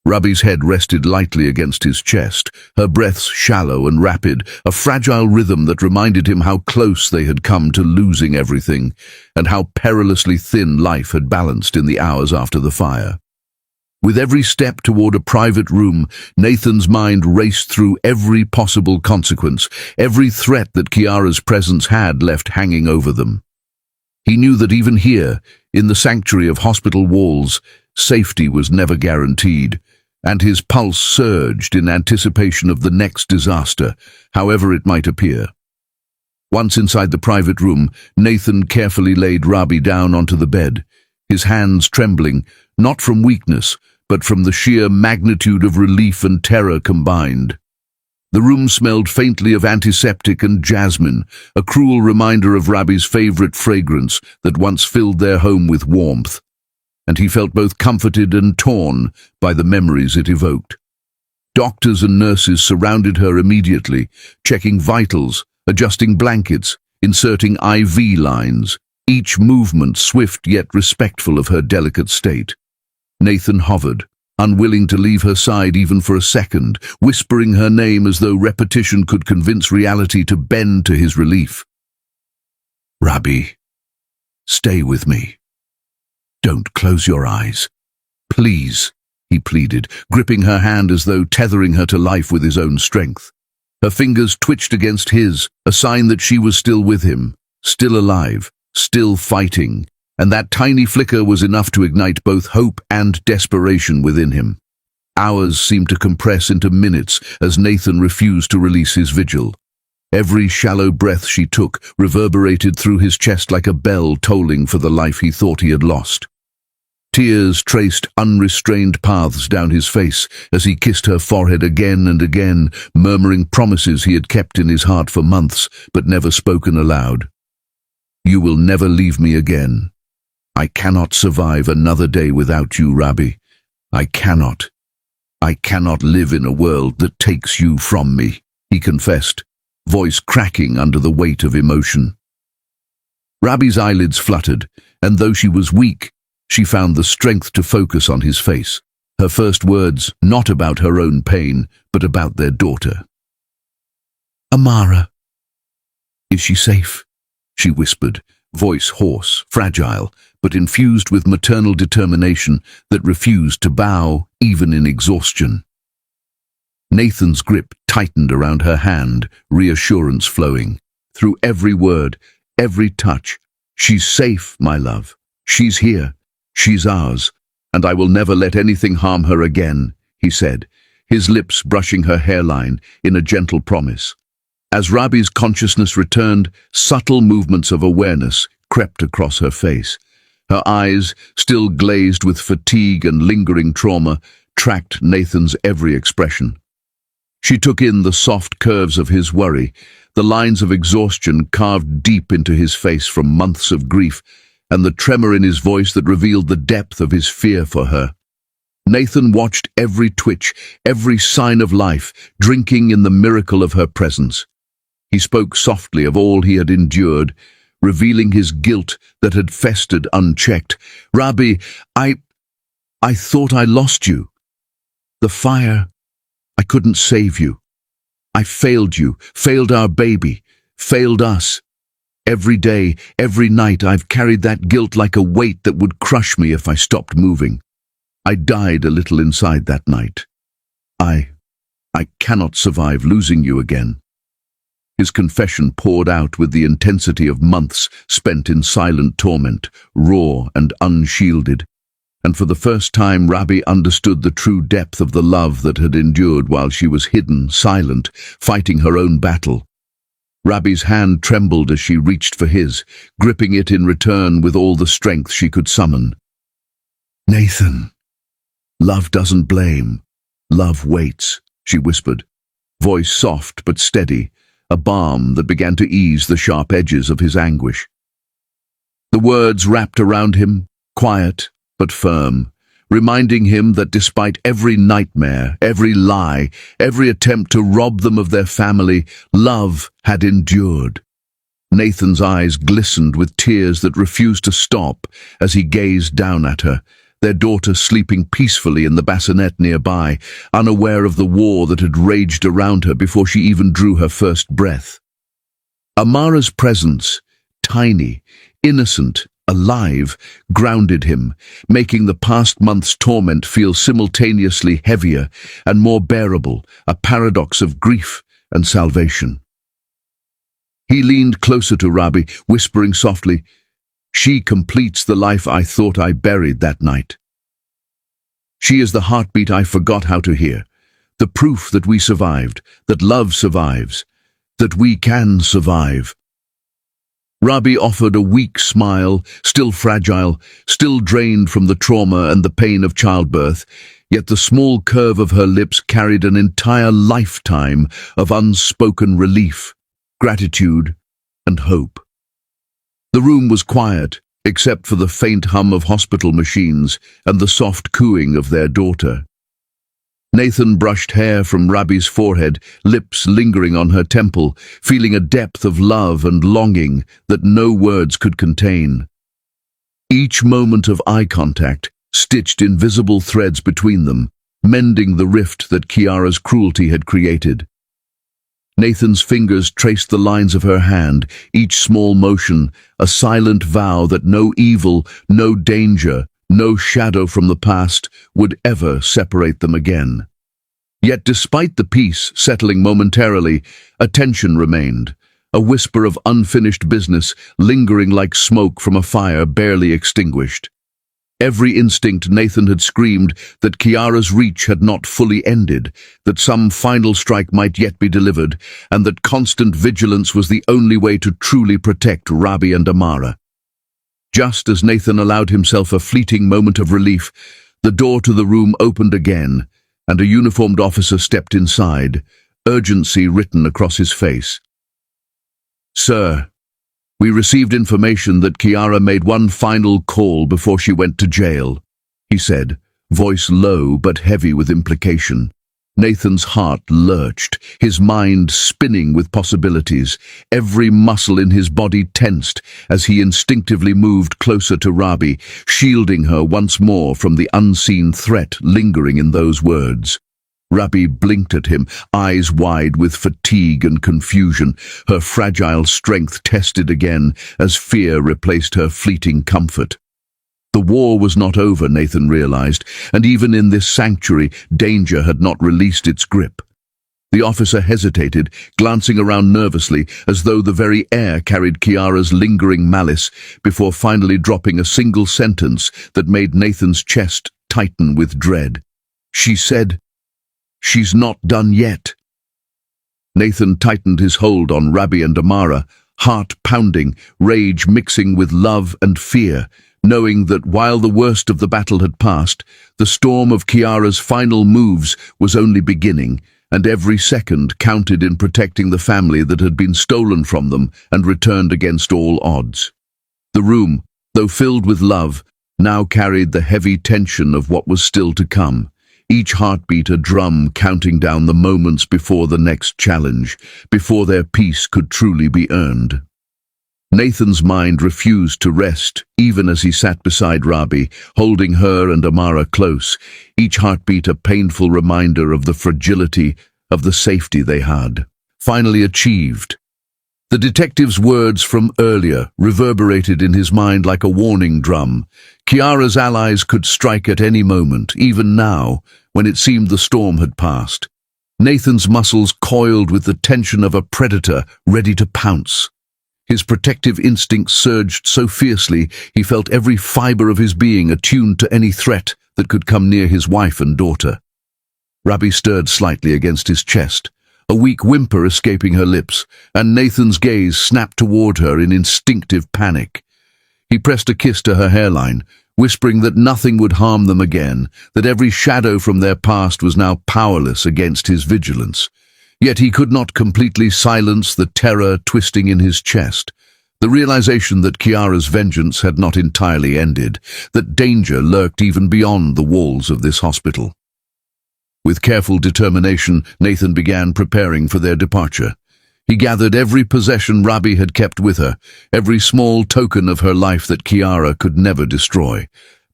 Rabbi's head rested lightly against his chest, her breaths shallow and rapid, a fragile rhythm that reminded him how close they had come to losing everything, and how perilously thin life had balanced in the hours after the fire. With every step toward a private room, Nathan's mind raced through every possible consequence, every threat that Kiara's presence had left hanging over them. He knew that even here, in the sanctuary of hospital walls, safety was never guaranteed, and his pulse surged in anticipation of the next disaster, however it might appear. Once inside the private room, Nathan carefully laid Rabbi down onto the bed, his hands trembling, not from weakness, but from the sheer magnitude of relief and terror combined. The room smelled faintly of antiseptic and jasmine, a cruel reminder of Rabbi's favorite fragrance that once filled their home with warmth, and he felt both comforted and torn by the memories it evoked. Doctors and nurses surrounded her immediately, checking vitals, adjusting blankets, inserting IV lines, each movement swift yet respectful of her delicate state. Nathan hovered, unwilling to leave her side even for a second, whispering her name as though repetition could convince reality to bend to his relief. "Rabbi, stay with me. Don't close your eyes. Please," he pleaded, gripping her hand as though tethering her to life with his own strength. Her fingers twitched against his, a sign that she was still with him, still alive, still fighting, and that tiny flicker was enough to ignite both hope and desperation within him. Hours seemed to compress into minutes as Nathan refused to release his vigil. Every shallow breath she took reverberated through his chest like a bell tolling for the life he thought he had lost. Tears traced unrestrained paths down his face as he kissed her forehead again and again, murmuring promises he had kept in his heart for months but never spoken aloud. "You will never leave me again. I cannot survive another day without you, Rabbi. I cannot. I cannot live in a world that takes you from me," he confessed, voice cracking under the weight of emotion. Rabbi's eyelids fluttered, and though she was weak, she found the strength to focus on his face, her first words not about her own pain, but about their daughter. "Amara, is she safe?" she whispered, voice hoarse, fragile, but infused with maternal determination that refused to bow even in exhaustion. Nathan's grip tightened around her hand, reassurance flowing. Through every word, every touch, "She's safe, my love. She's here. She's ours, and I will never let anything harm her again," he said, his lips brushing her hairline in a gentle promise. As Rabbi's consciousness returned, subtle movements of awareness crept across her face. Her eyes, still glazed with fatigue and lingering trauma, tracked Nathan's every expression. She took in the soft curves of his worry, the lines of exhaustion carved deep into his face from months of grief, and the tremor in his voice that revealed the depth of his fear for her. Nathan watched every twitch, every sign of life, drinking in the miracle of her presence. He spoke softly of all he had endured, revealing his guilt that had festered unchecked. "Rabbi, I thought I lost you. The fire, I couldn't save you. I failed you, failed our baby, failed us. Every day, every night I've carried that guilt like a weight that would crush me if I stopped moving. I died a little inside that night. I cannot survive losing you again." His confession poured out with the intensity of months spent in silent torment, raw and unshielded. And for the first time, Rabbi understood the true depth of the love that had endured while she was hidden, silent, fighting her own battle. Rabbi's hand trembled as she reached for his, gripping it in return with all the strength she could summon. "Nathan, love doesn't blame. Love waits," she whispered, voice soft but steady, a balm that began to ease the sharp edges of his anguish. The words wrapped around him, quiet but firm, reminding him that despite every nightmare, every lie, every attempt to rob them of their family, love had endured. Nathan's eyes glistened with tears that refused to stop as he gazed down at her, their daughter sleeping peacefully in the bassinet nearby, unaware of the war that had raged around her before she even drew her first breath. Amara's presence, tiny, innocent, alive, grounded him, making the past month's torment feel simultaneously heavier and more bearable, a paradox of grief and salvation. He leaned closer to Rabbi, whispering softly, "She completes the life I thought I buried that night. She is the heartbeat I forgot how to hear, the proof that we survived, that love survives, that we can survive." Rabi offered a weak smile, still fragile, still drained from the trauma and the pain of childbirth, yet the small curve of her lips carried an entire lifetime of unspoken relief, gratitude, and hope. The room was quiet, except for the faint hum of hospital machines and the soft cooing of their daughter. Nathan brushed hair from Rabi's forehead, lips lingering on her temple, feeling a depth of love and longing that no words could contain. Each moment of eye contact stitched invisible threads between them, mending the rift that Kiara's cruelty had created. Nathan's fingers traced the lines of her hand, each small motion a silent vow that no evil, no danger, no shadow from the past would ever separate them again. Yet despite the peace settling momentarily, a tension remained, a whisper of unfinished business lingering like smoke from a fire barely extinguished. Every instinct Nathan had screamed that Kiara's reach had not fully ended, that some final strike might yet be delivered, and that constant vigilance was the only way to truly protect Rabi and Amara. Just as Nathan allowed himself a fleeting moment of relief, the door to the room opened again, and a uniformed officer stepped inside, urgency written across his face. "Sir, we received information that Kiara made one final call before she went to jail," he said, voice low but heavy with implication. Nathan's heart lurched, his mind spinning with possibilities, every muscle in his body tensed as he instinctively moved closer to Rabi, shielding her once more from the unseen threat lingering in those words. Rabi blinked at him, eyes wide with fatigue and confusion, her fragile strength tested again as fear replaced her fleeting comfort. The war was not over, Nathan realized, and even in this sanctuary, danger had not released its grip. The officer hesitated, glancing around nervously as though the very air carried Kiara's lingering malice, before finally dropping a single sentence that made Nathan's chest tighten with dread. "She said, she's not done yet." Nathan tightened his hold on Rabi and Amara, heart pounding, rage mixing with love and fear, knowing that while the worst of the battle had passed, the storm of Kiara's final moves was only beginning, and every second counted in protecting the family that had been stolen from them and returned against all odds. The room, though filled with love, now carried the heavy tension of what was still to come, each heartbeat a drum counting down the moments before the next challenge, before their peace could truly be earned. Nathan's mind refused to rest, even as he sat beside Rabi, holding her and Amara close, each heartbeat a painful reminder of the fragility, of the safety they had finally achieved. The detective's words from earlier reverberated in his mind like a warning drum. Kiara's allies could strike at any moment, even now, when it seemed the storm had passed. Nathan's muscles coiled with the tension of a predator ready to pounce. His protective instinct surged so fiercely he felt every fiber of his being attuned to any threat that could come near his wife and daughter. Rabi stirred slightly against his chest, a weak whimper escaping her lips, and Nathan's gaze snapped toward her in instinctive panic. He pressed a kiss to her hairline, whispering that nothing would harm them again, that every shadow from their past was now powerless against his vigilance. Yet he could not completely silence the terror twisting in his chest, the realization that Kiara's vengeance had not entirely ended, that danger lurked even beyond the walls of this hospital. With careful determination, Nathan began preparing for their departure. He gathered every possession Rabi had kept with her, every small token of her life that Kiara could never destroy,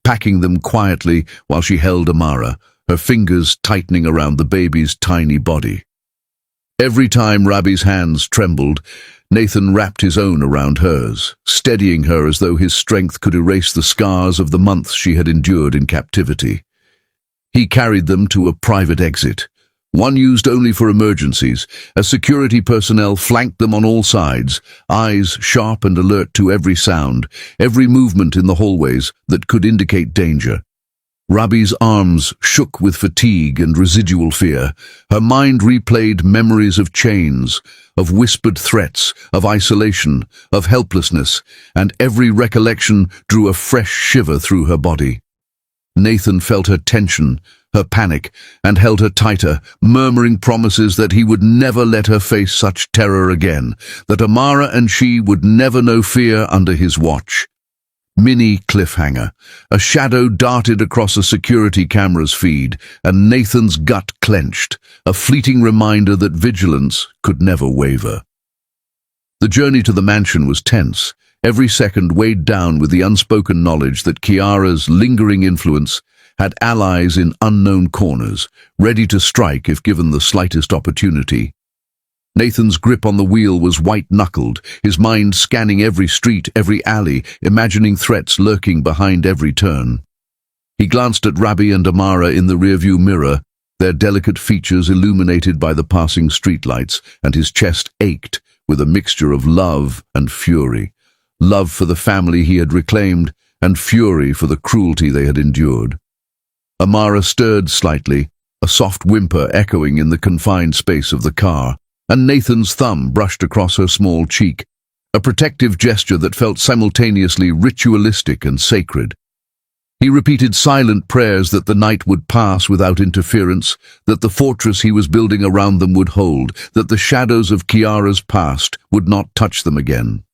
packing them quietly while she held Amara, her fingers tightening around the baby's tiny body. Every time Rabi's hands trembled, Nathan wrapped his own around hers, steadying her as though his strength could erase the scars of the months she had endured in captivity. He carried them to a private exit, one used only for emergencies, as security personnel flanked them on all sides, eyes sharp and alert to every sound, every movement in the hallways that could indicate danger. Rabi's arms shook with fatigue and residual fear. Her mind replayed memories of chains, of whispered threats, of isolation, of helplessness, and every recollection drew a fresh shiver through her body. Nathan felt her tension, her panic, and held her tighter, murmuring promises that he would never let her face such terror again, that Amara and she would never know fear under his watch. Mini cliffhanger. A shadow darted across a security camera's feed, and Nathan's gut clenched, a fleeting reminder that vigilance could never waver. The journey to the mansion was tense, every second weighed down with the unspoken knowledge that Kiara's lingering influence had allies in unknown corners, ready to strike if given the slightest opportunity. Nathan's grip on the wheel was white-knuckled, his mind scanning every street, every alley, imagining threats lurking behind every turn. He glanced at Rabi and Amara in the rearview mirror, their delicate features illuminated by the passing streetlights, and his chest ached with a mixture of love and fury. Love for the family he had reclaimed, and fury for the cruelty they had endured. Amara stirred slightly, a soft whimper echoing in the confined space of the car, and Nathan's thumb brushed across her small cheek, a protective gesture that felt simultaneously ritualistic and sacred. He repeated silent prayers that the night would pass without interference, that the fortress he was building around them would hold, that the shadows of Kiara's past would not touch them again.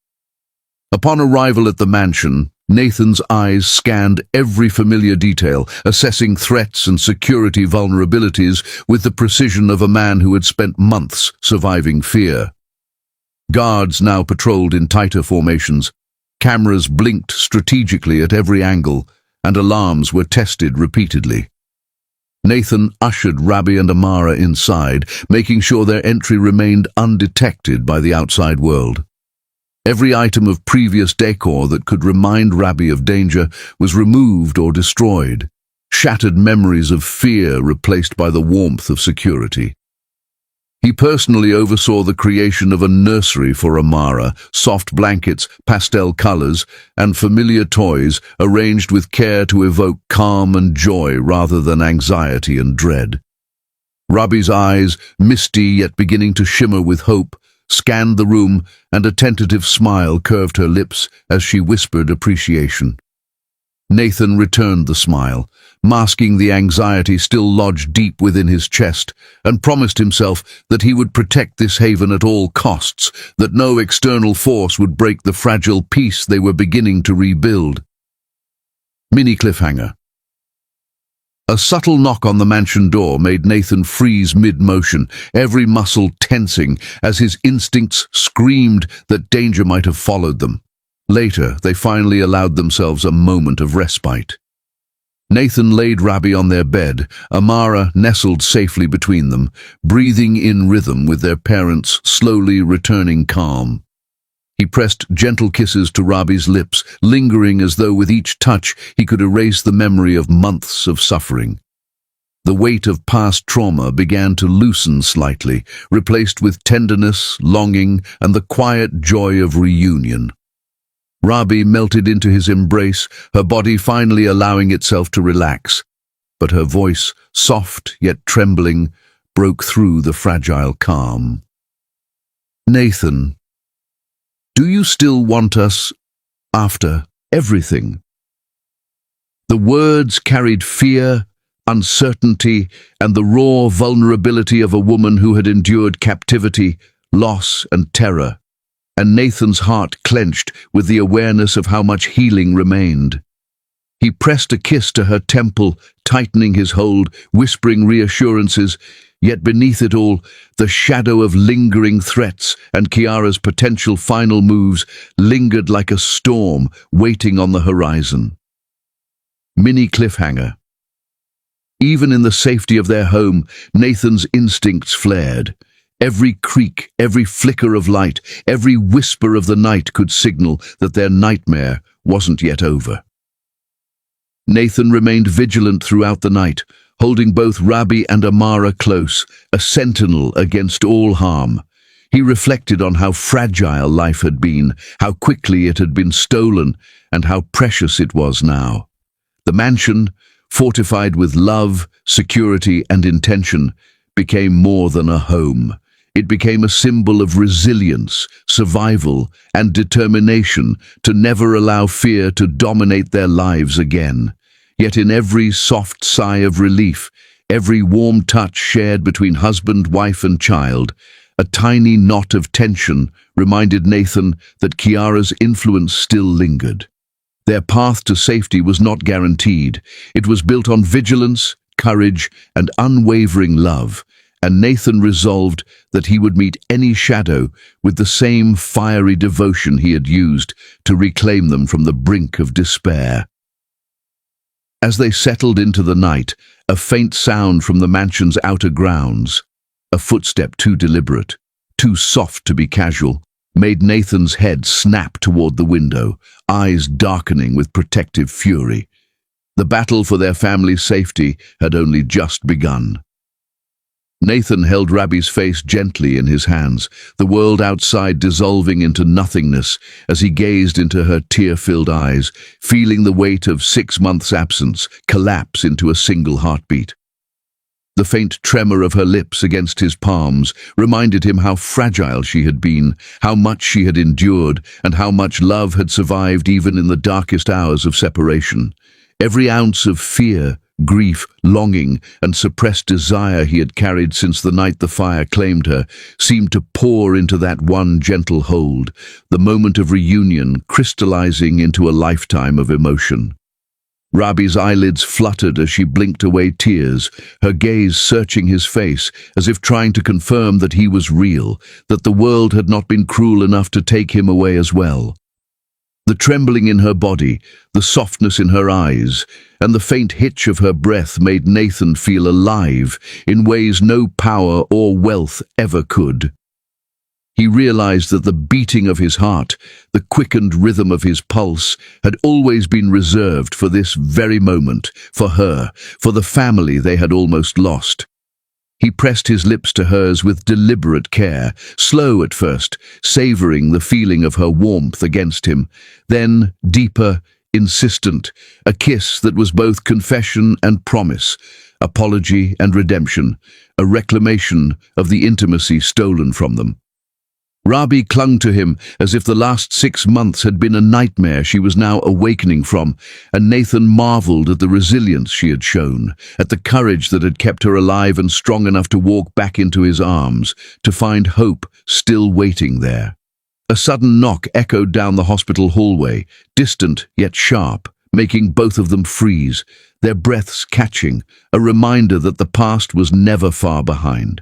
Upon arrival at the mansion, Nathan's eyes scanned every familiar detail, assessing threats and security vulnerabilities with the precision of a man who had spent months surviving fear. Guards now patrolled in tighter formations, cameras blinked strategically at every angle, and alarms were tested repeatedly. Nathan ushered Rabi and Amara inside, making sure their entry remained undetected by the outside world. Every item of previous decor that could remind Rabi of danger was removed or destroyed, shattered memories of fear replaced by the warmth of security. He personally oversaw the creation of a nursery for Amara, soft blankets, pastel colors, and familiar toys arranged with care to evoke calm and joy rather than anxiety and dread. Rabi's eyes, misty yet beginning to shimmer with hope, scanned the room, and a tentative smile curved her lips as she whispered appreciation. Nathan returned the smile, masking the anxiety still lodged deep within his chest, and promised himself that he would protect this haven at all costs, that no external force would break the fragile peace they were beginning to rebuild. Mini cliffhanger. A subtle knock on the mansion door made Nathan freeze mid-motion, every muscle tensing as his instincts screamed that danger might have followed them. Later, they finally allowed themselves a moment of respite. Nathan laid Rabi on their bed, Amara nestled safely between them, breathing in rhythm with their parents slowly returning calm. He pressed gentle kisses to Rabi's lips, lingering as though with each touch he could erase the memory of months of suffering. The weight of past trauma began to loosen slightly, replaced with tenderness, longing, and the quiet joy of reunion. Rabi melted into his embrace, her body finally allowing itself to relax, but her voice, soft yet trembling, broke through the fragile calm. "Nathan, do you still want us after everything?" The words carried fear, uncertainty, and the raw vulnerability of a woman who had endured captivity, loss, and terror, and Nathan's heart clenched with the awareness of how much healing remained. He pressed a kiss to her temple, tightening his hold, whispering reassurances, yet beneath it all, the shadow of lingering threats and Kiara's potential final moves lingered like a storm waiting on the horizon. Mini cliffhanger. Even in the safety of their home, Nathan's instincts flared. Every creak, every flicker of light, every whisper of the night could signal that their nightmare wasn't yet over. Nathan remained vigilant throughout the night, holding both Rabi and Amara close, a sentinel against all harm. He reflected on how fragile life had been, how quickly it had been stolen, and how precious it was now. The mansion, fortified with love, security, and intention, became more than a home. It became a symbol of resilience, survival, and determination to never allow fear to dominate their lives again. Yet in every soft sigh of relief, every warm touch shared between husband, wife, and child, a tiny knot of tension reminded Nathan that Kiara's influence still lingered. Their path to safety was not guaranteed. It was built on vigilance, courage, and unwavering love, and Nathan resolved that he would meet any shadow with the same fiery devotion he had used to reclaim them from the brink of despair. As they settled into the night, a faint sound from the mansion's outer grounds, a footstep too deliberate, too soft to be casual, made Nathan's head snap toward the window, eyes darkening with protective fury. The battle for their family's safety had only just begun. Nathan held Rabbi's face gently in his hands, the world outside dissolving into nothingness as he gazed into her tear-filled eyes, feeling the weight of 6 months' absence collapse into a single heartbeat. The faint tremor of her lips against his palms reminded him how fragile she had been, how much she had endured, and how much love had survived even in the darkest hours of separation. Every ounce of fear, grief, longing, and suppressed desire he had carried since the night the fire claimed her seemed to pour into that one gentle hold, the moment of reunion crystallizing into a lifetime of emotion. Rabbi's eyelids fluttered as she blinked away tears, her gaze searching his face as if trying to confirm that he was real, that the world had not been cruel enough to take him away as well. The trembling in her body, the softness in her eyes, and the faint hitch of her breath made Nathan feel alive in ways no power or wealth ever could. He realized that the beating of his heart, the quickened rhythm of his pulse, had always been reserved for this very moment, for her, for the family they had almost lost. He pressed his lips to hers with deliberate care, slow at first, savoring the feeling of her warmth against him, then deeper, insistent, a kiss that was both confession and promise, apology and redemption, a reclamation of the intimacy stolen from them. Rabbi clung to him as if the last 6 months had been a nightmare she was now awakening from, and Nathan marveled at the resilience she had shown, at the courage that had kept her alive and strong enough to walk back into his arms, to find hope still waiting there. A sudden knock echoed down the hospital hallway, distant yet sharp, making both of them freeze, their breaths catching, a reminder that the past was never far behind.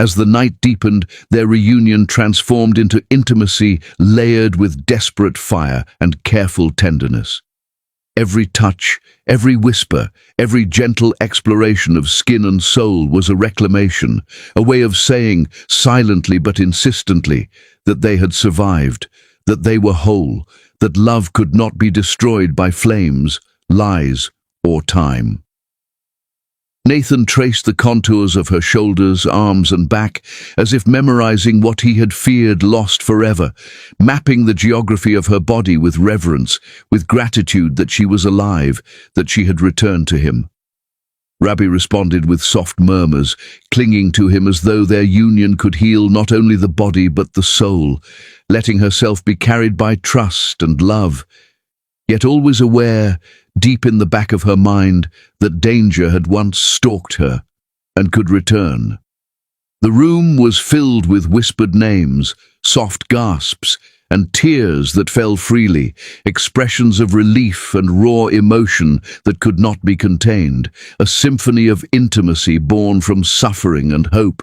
As the night deepened, their reunion transformed into intimacy layered with desperate fire and careful tenderness. Every touch, every whisper, every gentle exploration of skin and soul was a reclamation, a way of saying, silently but insistently, that they had survived, that they were whole, that love could not be destroyed by flames, lies, or time. Nathan traced the contours of her shoulders, arms, and back, as if memorizing what he had feared lost forever, mapping the geography of her body with reverence, with gratitude that she was alive, that she had returned to him. Rabbi responded with soft murmurs, clinging to him as though their union could heal not only the body but the soul, letting herself be carried by trust and love, yet always aware, deep in the back of her mind, that danger had once stalked her and could return. The room was filled with whispered names, soft gasps, and tears that fell freely, expressions of relief and raw emotion that could not be contained, a symphony of intimacy born from suffering and hope.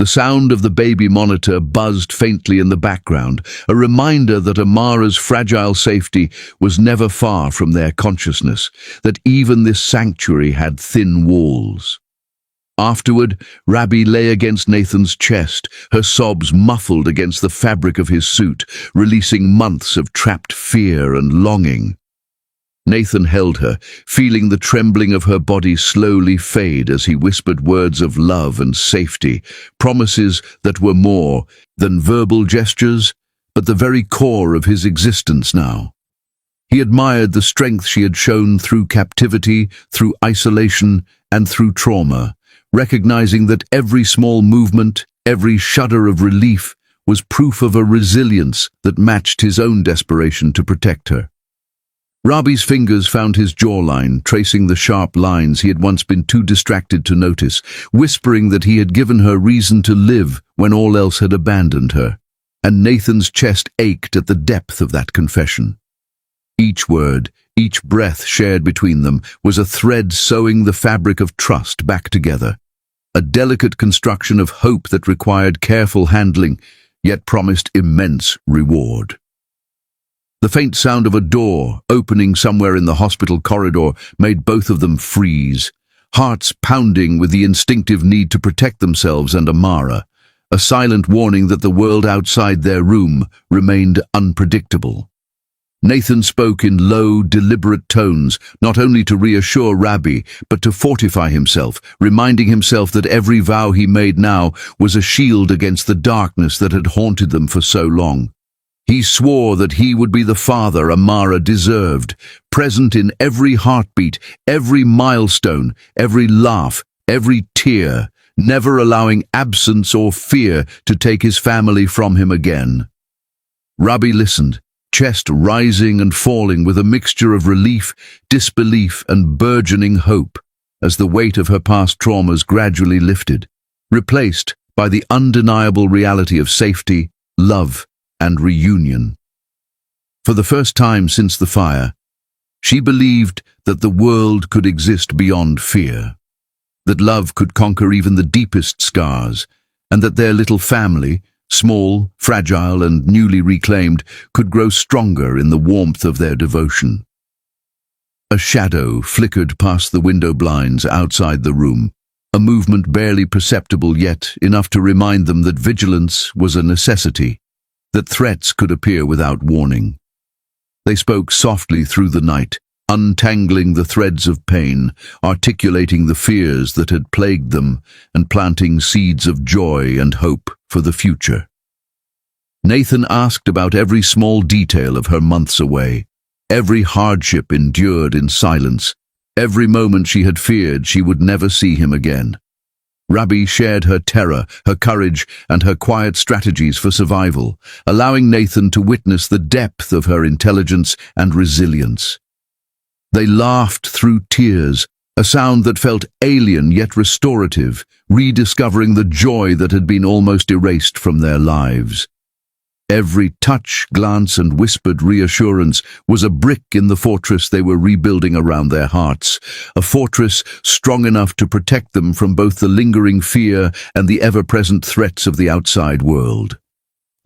The sound of the baby monitor buzzed faintly in the background, a reminder that Amara's fragile safety was never far from their consciousness, that even this sanctuary had thin walls. Afterward, Rabbi lay against Nathan's chest, her sobs muffled against the fabric of his suit, releasing months of trapped fear and longing. Nathan held her, feeling the trembling of her body slowly fade as he whispered words of love and safety, promises that were more than verbal gestures, but the very core of his existence now. He admired the strength she had shown through captivity, through isolation, and through trauma, recognizing that every small movement, every shudder of relief, was proof of a resilience that matched his own desperation to protect her. Robbie's fingers found his jawline, tracing the sharp lines he had once been too distracted to notice, whispering that he had given her reason to live when all else had abandoned her. And Nathan's chest ached at the depth of that confession. Each word, each breath shared between them was a thread sewing the fabric of trust back together, a delicate construction of hope that required careful handling, yet promised immense reward. The faint sound of a door opening somewhere in the hospital corridor made both of them freeze, hearts pounding with the instinctive need to protect themselves and Amara, a silent warning that the world outside their room remained unpredictable. Nathan spoke in low, deliberate tones, not only to reassure Rabbi, but to fortify himself, reminding himself that every vow he made now was a shield against the darkness that had haunted them for so long. He swore that he would be the father Amara deserved, present in every heartbeat, every milestone, every laugh, every tear, never allowing absence or fear to take his family from him again. Rabbi listened, chest rising and falling with a mixture of relief, disbelief, and burgeoning hope, as the weight of her past traumas gradually lifted, replaced by the undeniable reality of safety, love, and reunion. For the first time since the fire, she believed that the world could exist beyond fear, that love could conquer even the deepest scars, and that their little family, small, fragile, and newly reclaimed, could grow stronger in the warmth of their devotion. A shadow flickered past the window blinds outside the room, a movement barely perceptible yet enough to remind them that vigilance was a necessity, that threats could appear without warning. They spoke softly through the night, untangling the threads of pain, articulating the fears that had plagued them, and planting seeds of joy and hope for the future. Nathan asked about every small detail of her months away, every hardship endured in silence, every moment she had feared she would never see him again. Rabbi shared her terror, her courage, and her quiet strategies for survival, allowing Nathan to witness the depth of her intelligence and resilience. They laughed through tears, a sound that felt alien yet restorative, rediscovering the joy that had been almost erased from their lives. Every touch, glance, and whispered reassurance was a brick in the fortress they were rebuilding around their hearts, a fortress strong enough to protect them from both the lingering fear and the ever-present threats of the outside world.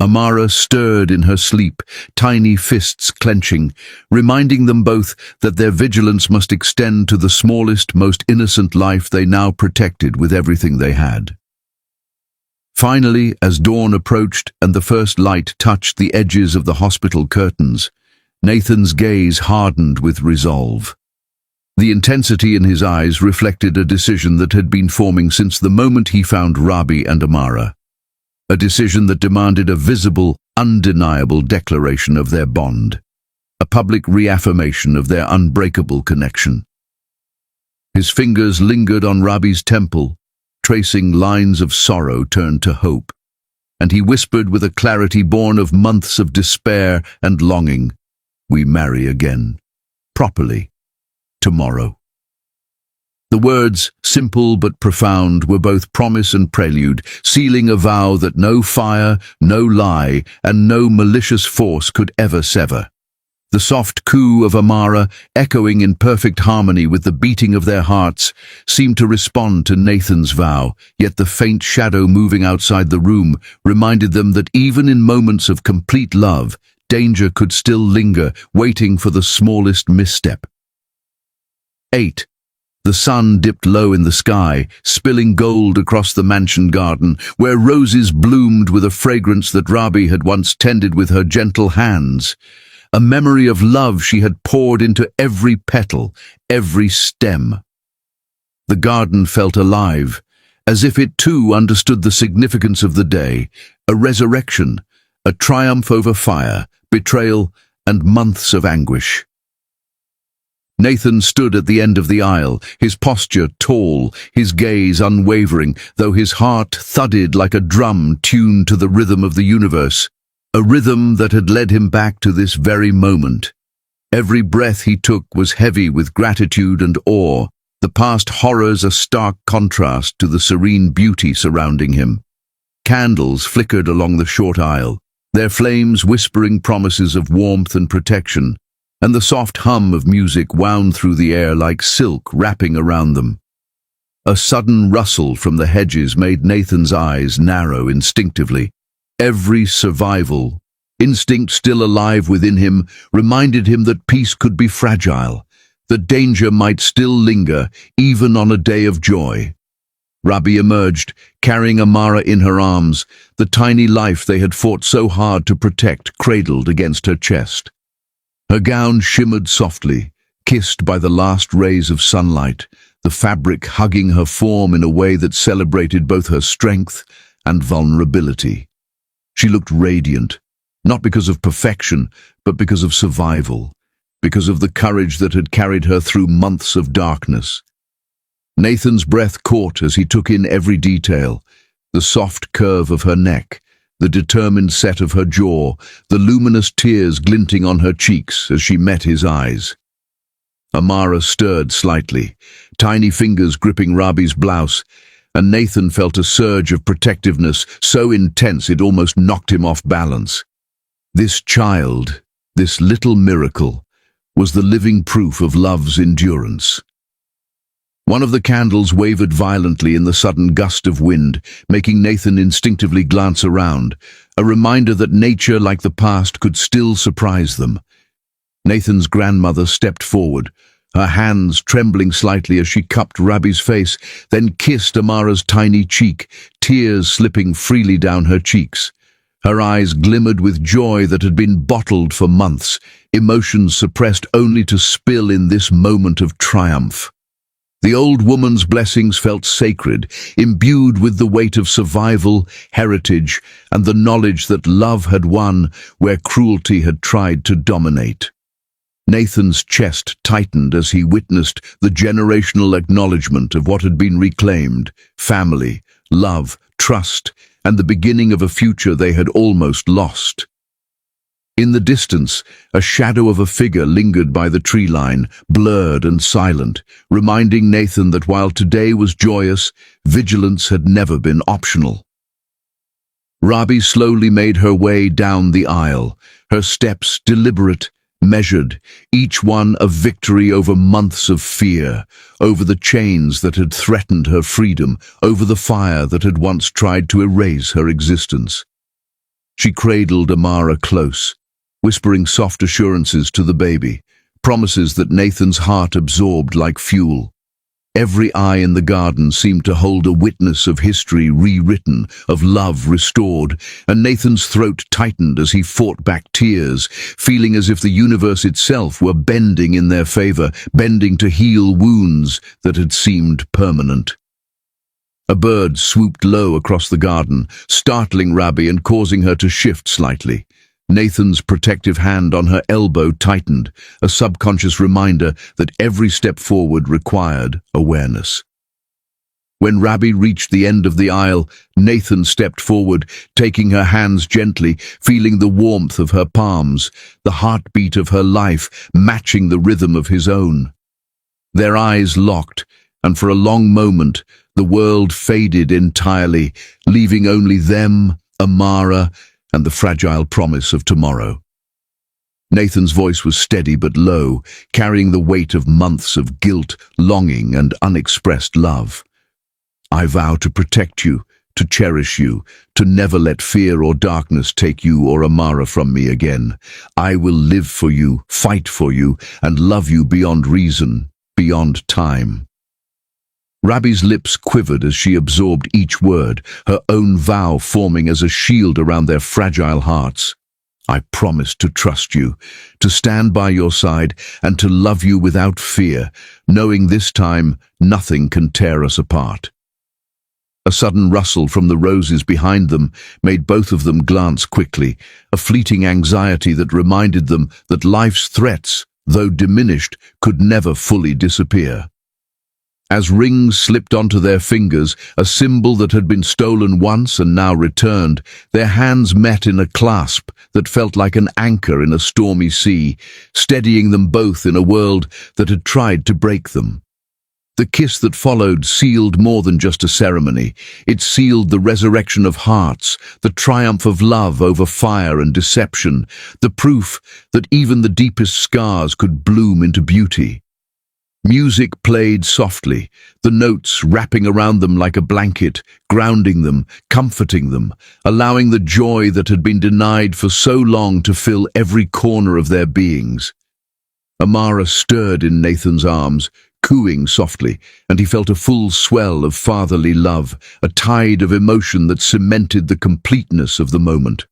Amara stirred in her sleep, tiny fists clenching, reminding them both that their vigilance must extend to the smallest, most innocent life they now protected with everything they had. Finally, as dawn approached and the first light touched the edges of the hospital curtains, Nathan's gaze hardened with resolve. The intensity in his eyes reflected a decision that had been forming since the moment he found Rabbi and Amara. A decision that demanded a visible, undeniable declaration of their bond, a public reaffirmation of their unbreakable connection. His fingers lingered on Rabbi's temple, tracing lines of sorrow turned to hope, and he whispered with a clarity born of months of despair and longing, "We marry again, properly, tomorrow." The words, simple but profound, were both promise and prelude, sealing a vow that no fire, no lie, and no malicious force could ever sever. The soft coo of Amara, echoing in perfect harmony with the beating of their hearts, seemed to respond to Nathan's vow, yet the faint shadow moving outside the room reminded them that even in moments of complete love, danger could still linger, waiting for the smallest misstep. 8. The sun dipped low in the sky, spilling gold across the mansion garden, where roses bloomed with a fragrance that Rabbi had once tended with her gentle hands, a memory of love she had poured into every petal, every stem. The garden felt alive, as if it too understood the significance of the day, a resurrection, a triumph over fire, betrayal, and months of anguish. Nathan stood at the end of the aisle, his posture tall, his gaze unwavering, though his heart thudded like a drum tuned to the rhythm of the universe, a rhythm that had led him back to this very moment. Every breath he took was heavy with gratitude and awe, the past horrors a stark contrast to the serene beauty surrounding him. Candles flickered along the short aisle, their flames whispering promises of warmth and protection, and the soft hum of music wound through the air like silk wrapping around them. A sudden rustle from the hedges made Nathan's eyes narrow instinctively. Every survival instinct still alive within him reminded him that peace could be fragile, that danger might still linger even on a day of joy. Rabi emerged, carrying Amara in her arms, the tiny life they had fought so hard to protect cradled against her chest. Her gown shimmered softly, kissed by the last rays of sunlight, the fabric hugging her form in a way that celebrated both her strength and vulnerability. She looked radiant, not because of perfection, but because of survival, because of the courage that had carried her through months of darkness. Nathan's breath caught as he took in every detail, the soft curve of her neck, the determined set of her jaw, the luminous tears glinting on her cheeks as she met his eyes. Amara stirred slightly, tiny fingers gripping Rabi's blouse, and Nathan felt a surge of protectiveness so intense it almost knocked him off balance. This child, this little miracle, was the living proof of love's endurance. One of the candles wavered violently in the sudden gust of wind, making Nathan instinctively glance around, a reminder that nature, like the past, could still surprise them. Nathan's grandmother stepped forward, her hands trembling slightly as she cupped Rabi's face, then kissed Amara's tiny cheek, tears slipping freely down her cheeks. Her eyes glimmered with joy that had been bottled for months, emotions suppressed only to spill in this moment of triumph. The old woman's blessings felt sacred, imbued with the weight of survival, heritage, and the knowledge that love had won where cruelty had tried to dominate. Nathan's chest tightened as he witnessed the generational acknowledgement of what had been reclaimed: family, love, trust, and the beginning of a future they had almost lost. In the distance, a shadow of a figure lingered by the tree line, blurred and silent, reminding Nathan that while today was joyous, vigilance had never been optional. Rabi slowly made her way down the aisle, her steps deliberate, measured, each one a victory over months of fear, over the chains that had threatened her freedom, over the fire that had once tried to erase her existence. She cradled Amara close, whispering soft assurances to the baby, promises that Nathan's heart absorbed like fuel. Every eye in the garden seemed to hold a witness of history rewritten, of love restored, and Nathan's throat tightened as he fought back tears, feeling as if the universe itself were bending in their favor, bending to heal wounds that had seemed permanent. A bird swooped low across the garden, startling Rabi and causing her to shift slightly. Nathan's protective hand on her elbow tightened, a subconscious reminder that every step forward required awareness. When Rabi reached the end of the aisle, Nathan stepped forward, taking her hands gently, feeling the warmth of her palms, the heartbeat of her life matching the rhythm of his own. Their eyes locked, and for a long moment, the world faded entirely, leaving only them, Amara, and the fragile promise of tomorrow. Nathan's voice was steady but low, carrying the weight of months of guilt, longing, and unexpressed love. I vow to protect you, to cherish you, to never let fear or darkness take you or Amara from me again. I will live for you, fight for you, and love you beyond reason, beyond time. Rabi's lips quivered as she absorbed each word, her own vow forming as a shield around their fragile hearts. I promise to trust you, to stand by your side, and to love you without fear, knowing this time nothing can tear us apart. A sudden rustle from the roses behind them made both of them glance quickly, a fleeting anxiety that reminded them that life's threats, though diminished, could never fully disappear. As rings slipped onto their fingers, a symbol that had been stolen once and now returned, their hands met in a clasp that felt like an anchor in a stormy sea, steadying them both in a world that had tried to break them. The kiss that followed sealed more than just a ceremony. It sealed the resurrection of hearts, the triumph of love over fire and deception, the proof that even the deepest scars could bloom into beauty. Music played softly, the notes wrapping around them like a blanket, grounding them, comforting them, allowing the joy that had been denied for so long to fill every corner of their beings. Amara stirred in Nathan's arms, cooing softly, and he felt a full swell of fatherly love, a tide of emotion that cemented the completeness of the moment.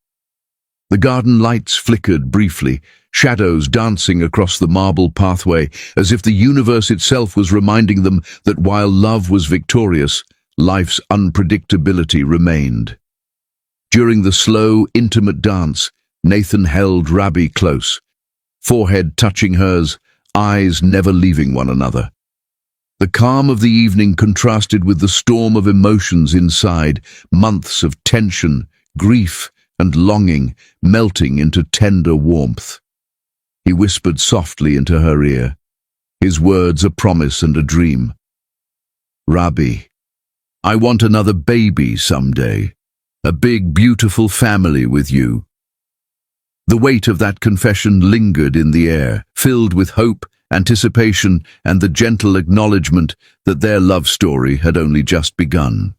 The garden lights flickered briefly, shadows dancing across the marble pathway, as if the universe itself was reminding them that while love was victorious, life's unpredictability remained. During the slow, intimate dance, Nathan held Rabi close, forehead touching hers, eyes never leaving one another. The calm of the evening contrasted with the storm of emotions inside, months of tension, grief, and longing melting into tender warmth. He whispered softly into her ear, his words a promise and a dream. "Rabi, I want another baby someday, a big, beautiful family with you." The weight of that confession lingered in the air, filled with hope, anticipation, and the gentle acknowledgement that their love story had only just begun.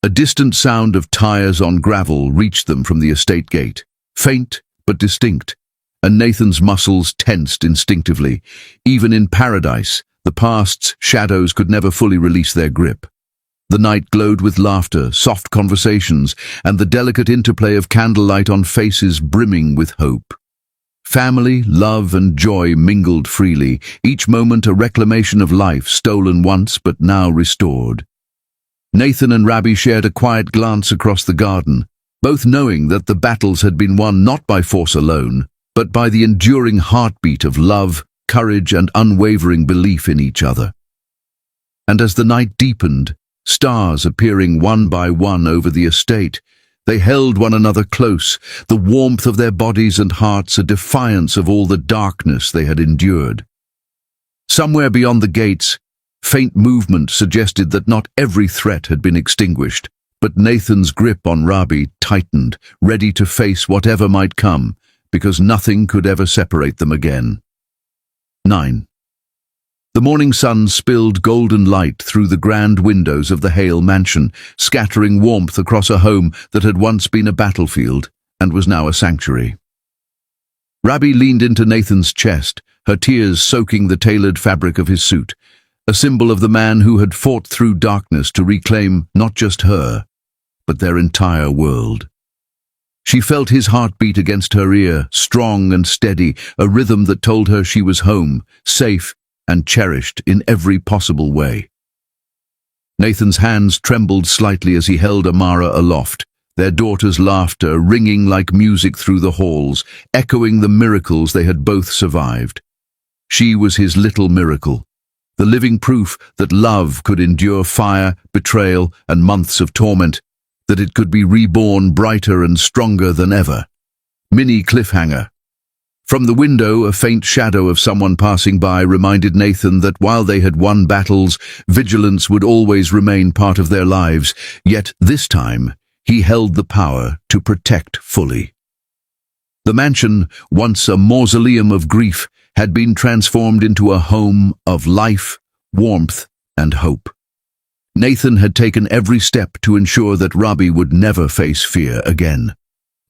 A distant sound of tires on gravel reached them from the estate gate, faint but distinct, and Nathan's muscles tensed instinctively. Even in paradise, the past's shadows could never fully release their grip. The night glowed with laughter, soft conversations, and the delicate interplay of candlelight on faces brimming with hope. Family, love, and joy mingled freely, each moment a reclamation of life stolen once but now restored. Nathan and Rabi shared a quiet glance across the garden, both knowing that the battles had been won not by force alone, but by the enduring heartbeat of love, courage, and unwavering belief in each other. And as the night deepened, stars appearing one by one over the estate, they held one another close, the warmth of their bodies and hearts a defiance of all the darkness they had endured. Somewhere beyond the gates, faint movement suggested that not every threat had been extinguished, but Nathan's grip on Rabi tightened, ready to face whatever might come, because nothing could ever separate them again. 9. The morning sun spilled golden light through the grand windows of the Hale mansion, scattering warmth across a home that had once been a battlefield and was now a sanctuary. Rabi leaned into Nathan's chest, her tears soaking the tailored fabric of his suit, a symbol of the man who had fought through darkness to reclaim not just her, but their entire world. She felt his heartbeat against her ear, strong and steady, a rhythm that told her she was home, safe, and cherished in every possible way. Nathan's hands trembled slightly as he held Amara aloft, their daughter's laughter ringing like music through the halls, echoing the miracles they had both survived. She was his little miracle, the living proof that love could endure fire, betrayal, and months of torment, that it could be reborn brighter and stronger than ever. Mini cliffhanger. From the window, a faint shadow of someone passing by reminded Nathan that while they had won battles, vigilance would always remain part of their lives, yet this time he held the power to protect fully. The mansion, once a mausoleum of grief, had been transformed into a home of life, warmth, and hope. Nathan had taken every step to ensure that Rabi would never face fear again.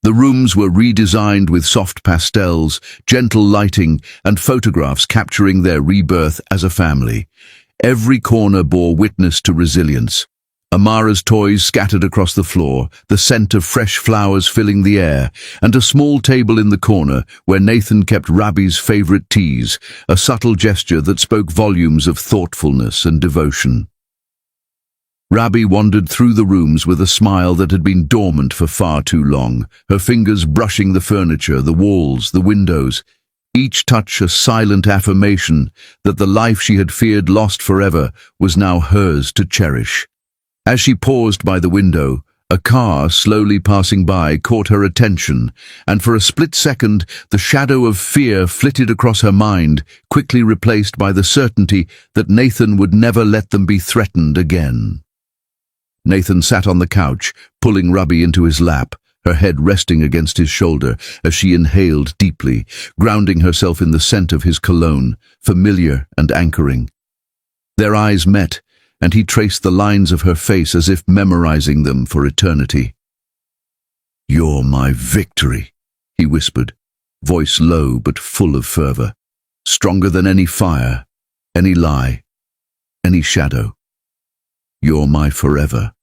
The rooms were redesigned with soft pastels, gentle lighting, and photographs capturing their rebirth as a family. Every corner bore witness to resilience. Amara's toys scattered across the floor, the scent of fresh flowers filling the air, and a small table in the corner where Nathan kept Rabi's favorite teas, a subtle gesture that spoke volumes of thoughtfulness and devotion. Rabi wandered through the rooms with a smile that had been dormant for far too long, her fingers brushing the furniture, the walls, the windows. each touch a silent affirmation that the life she had feared lost forever was now hers to cherish. As she paused by the window, a car slowly passing by caught her attention, and for a split second the shadow of fear flitted across her mind, quickly replaced by the certainty that Nathan would never let them be threatened again. Nathan sat on the couch, pulling Ruby into his lap, her head resting against his shoulder as she inhaled deeply, grounding herself in the scent of his cologne, familiar and anchoring. Their eyes met, and he traced the lines of her face as if memorizing them for eternity. "You're my victory," he whispered, voice low but full of fervor, stronger than any fire, any lie, any shadow. "You're my forever."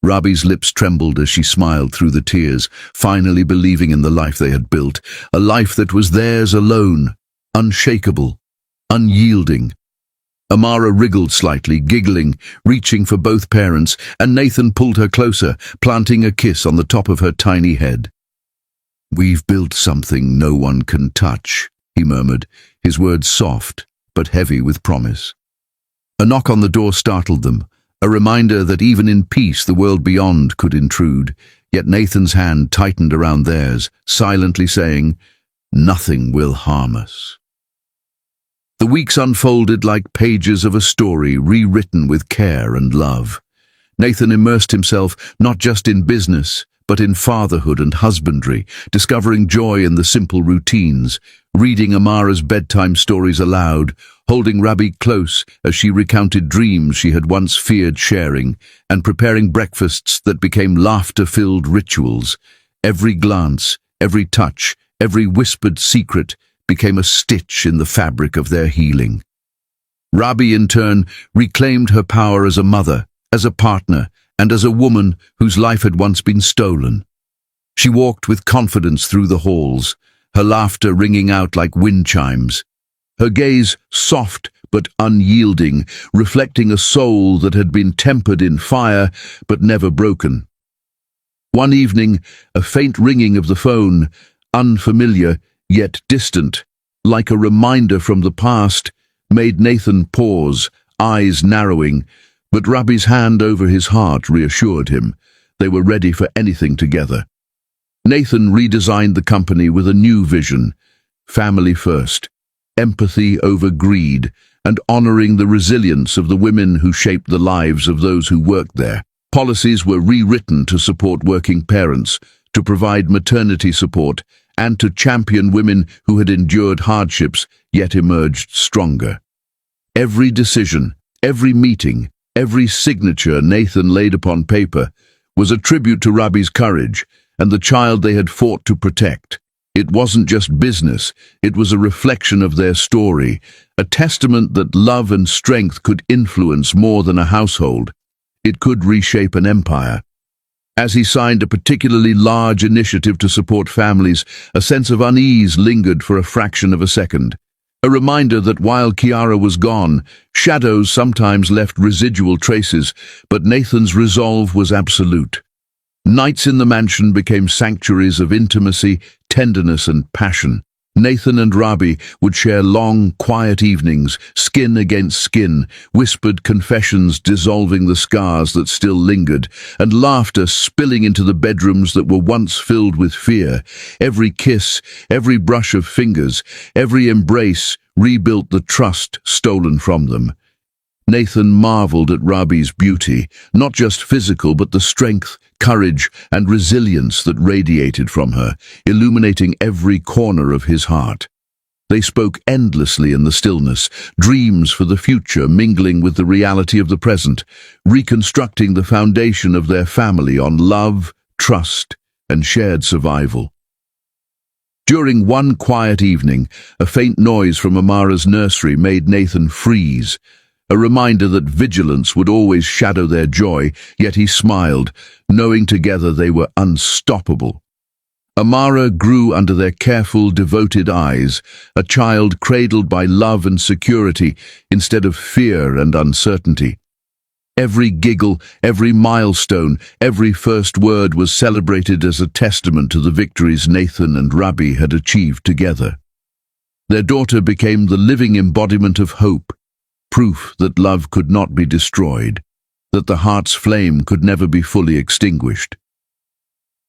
Ruby's lips trembled as she smiled through the tears, finally believing in the life they had built, a life that was theirs alone, unshakable, unyielding. Amara wriggled slightly, giggling, reaching for both parents, and Nathan pulled her closer, planting a kiss on the top of her tiny head. "We've built something no one can touch," he murmured, his words soft but heavy with promise. A knock on the door startled them, a reminder that even in peace the world beyond could intrude, yet Nathan's hand tightened around theirs, silently saying, "Nothing will harm us." The weeks unfolded like pages of a story rewritten with care and love. Nathan immersed himself not just in business, but in fatherhood and husbandry, discovering joy in the simple routines, reading Amara's bedtime stories aloud, holding Ruby close as she recounted dreams she had once feared sharing, and preparing breakfasts that became laughter-filled rituals. Every glance, every touch, every whispered secret became a stitch in the fabric of their healing. Ruby, in turn, reclaimed her power as a mother, as a partner, and as a woman whose life had once been stolen. She walked with confidence through the halls, her laughter ringing out like wind chimes, her gaze soft but unyielding, reflecting a soul that had been tempered in fire but never broken. One evening, a faint ringing of the phone, unfamiliar yet distant, like a reminder from the past, made Nathan pause, eyes narrowing, but Ruby's hand over his heart reassured him. They were ready for anything together. Nathan redesigned the company with a new vision: family first, empathy over greed, and honoring the resilience of the women who shaped the lives of those who worked there. Policies were rewritten to support working parents, to provide maternity support, and to champion women who had endured hardships yet emerged stronger. Every decision, every meeting, every signature Nathan laid upon paper was a tribute to Ruby's courage and the child they had fought to protect. It wasn't just business, it was a reflection of their story, a testament that love and strength could influence more than a household. It could reshape an empire. As he signed a particularly large initiative to support families, a sense of unease lingered for a fraction of a second. A reminder that while Kiara was gone, shadows sometimes left residual traces, but Nathan's resolve was absolute. Nights in the mansion became sanctuaries of intimacy, tenderness, and passion. Nathan and Ruby would share long, quiet evenings, skin against skin, whispered confessions dissolving the scars that still lingered, and laughter spilling into the bedrooms that were once filled with fear. Every kiss, every brush of fingers, every embrace rebuilt the trust stolen from them. Nathan marveled at Ruby's beauty, not just physical but the strength, courage, and resilience that radiated from her, illuminating every corner of his heart. They spoke endlessly in the stillness, dreams for the future mingling with the reality of the present, reconstructing the foundation of their family on love, trust, and shared survival. During one quiet evening, a faint noise from Amara's nursery made Nathan freeze, a reminder that vigilance would always shadow their joy, yet he smiled, knowing together they were unstoppable. Amara grew under their careful, devoted eyes, a child cradled by love and security instead of fear and uncertainty. Every giggle, every milestone, every first word was celebrated as a testament to the victories Nathan and Ruby had achieved together. Their daughter became the living embodiment of hope, proof that love could not be destroyed, that the heart's flame could never be fully extinguished.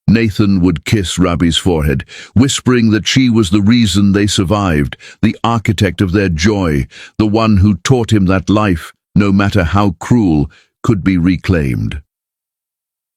Nathan would kiss Rabbi's forehead, whispering that she was the reason they survived, the architect of their joy, the one who taught him that life, no matter how cruel, could be reclaimed.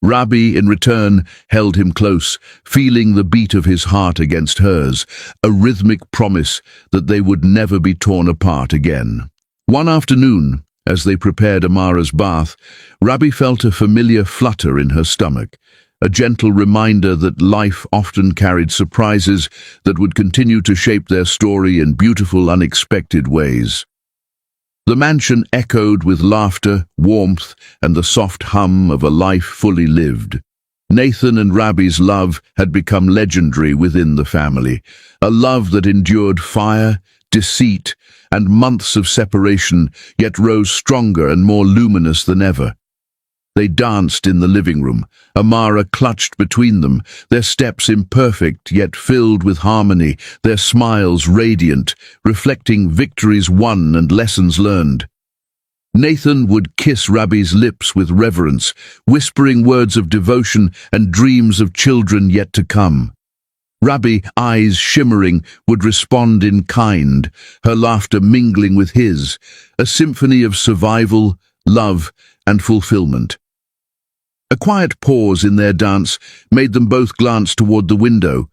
Rabbi, in return, held him close, feeling the beat of his heart against hers, a rhythmic promise that they would never be torn apart again. One afternoon, as they prepared Amara's bath, Rabbi felt a familiar flutter in her stomach, a gentle reminder that life often carried surprises that would continue to shape their story in beautiful, unexpected ways. The mansion echoed with laughter, warmth, and the soft hum of a life fully lived. Nathan and Rabbi's love had become legendary within the family, a love that endured fire, deceit, and months of separation, yet rose stronger and more luminous than ever. They danced in the living room, Amara clutched between them, their steps imperfect yet filled with harmony, their smiles radiant, reflecting victories won and lessons learned. Nathan would kiss Rabbi's lips with reverence, whispering words of devotion and dreams of children yet to come. Rabbi, eyes shimmering, would respond in kind, her laughter mingling with his, a symphony of survival, love, and fulfillment. A quiet pause in their dance made them both glance toward the window.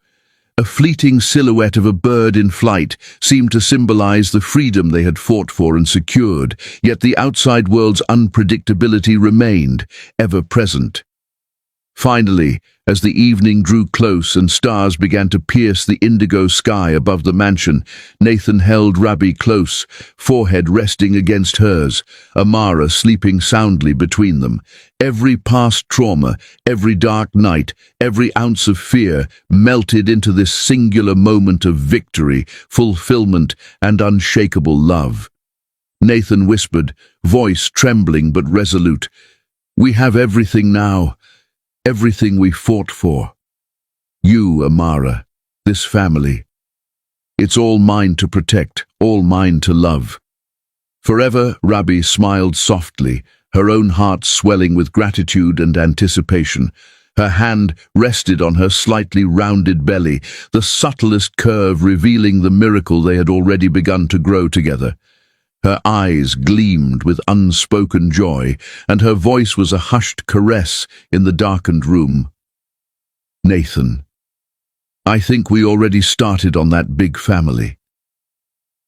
A fleeting silhouette of a bird in flight seemed to symbolize the freedom they had fought for and secured, yet the outside world's unpredictability remained, ever present. Finally, as the evening drew close and stars began to pierce the indigo sky above the mansion, Nathan held Rabbi close, forehead resting against hers, Amara sleeping soundly between them. Every past trauma, every dark night, every ounce of fear melted into this singular moment of victory, fulfillment, and unshakable love. Nathan whispered, voice trembling but resolute, "We have everything now. Everything we fought for. You, Amara, this family. It's all mine to protect, all mine to love." Forever, Rabbi smiled softly, her own heart swelling with gratitude and anticipation. Her hand rested on her slightly rounded belly, the subtlest curve revealing the miracle they had already begun to grow together. Her eyes gleamed with unspoken joy, and her voice was a hushed caress in the darkened room. "Nathan, I think we already started on that big family."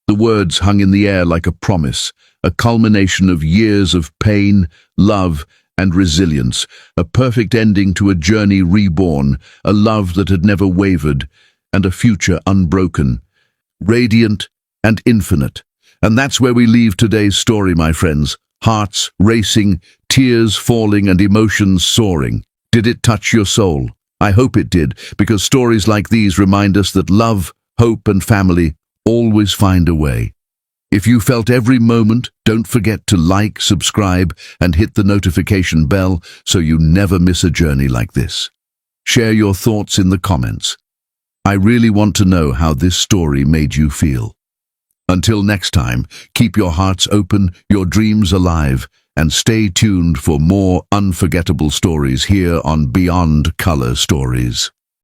The words hung in the air like a promise, a culmination of years of pain, love, and resilience, a perfect ending to a journey reborn, a love that had never wavered, and a future unbroken, radiant and infinite. And that's where we leave today's story, my friends. Hearts racing, tears falling, and emotions soaring. Did it touch your soul? I hope it did, because stories like these remind us that love, hope, and family always find a way. If you felt every moment, don't forget to like, subscribe, and hit the notification bell so you never miss a journey like this. Share your thoughts in the comments. I really want to know how this story made you feel. Until next time, keep your hearts open, your dreams alive, and stay tuned for more unforgettable stories here on Beyond Color Stories.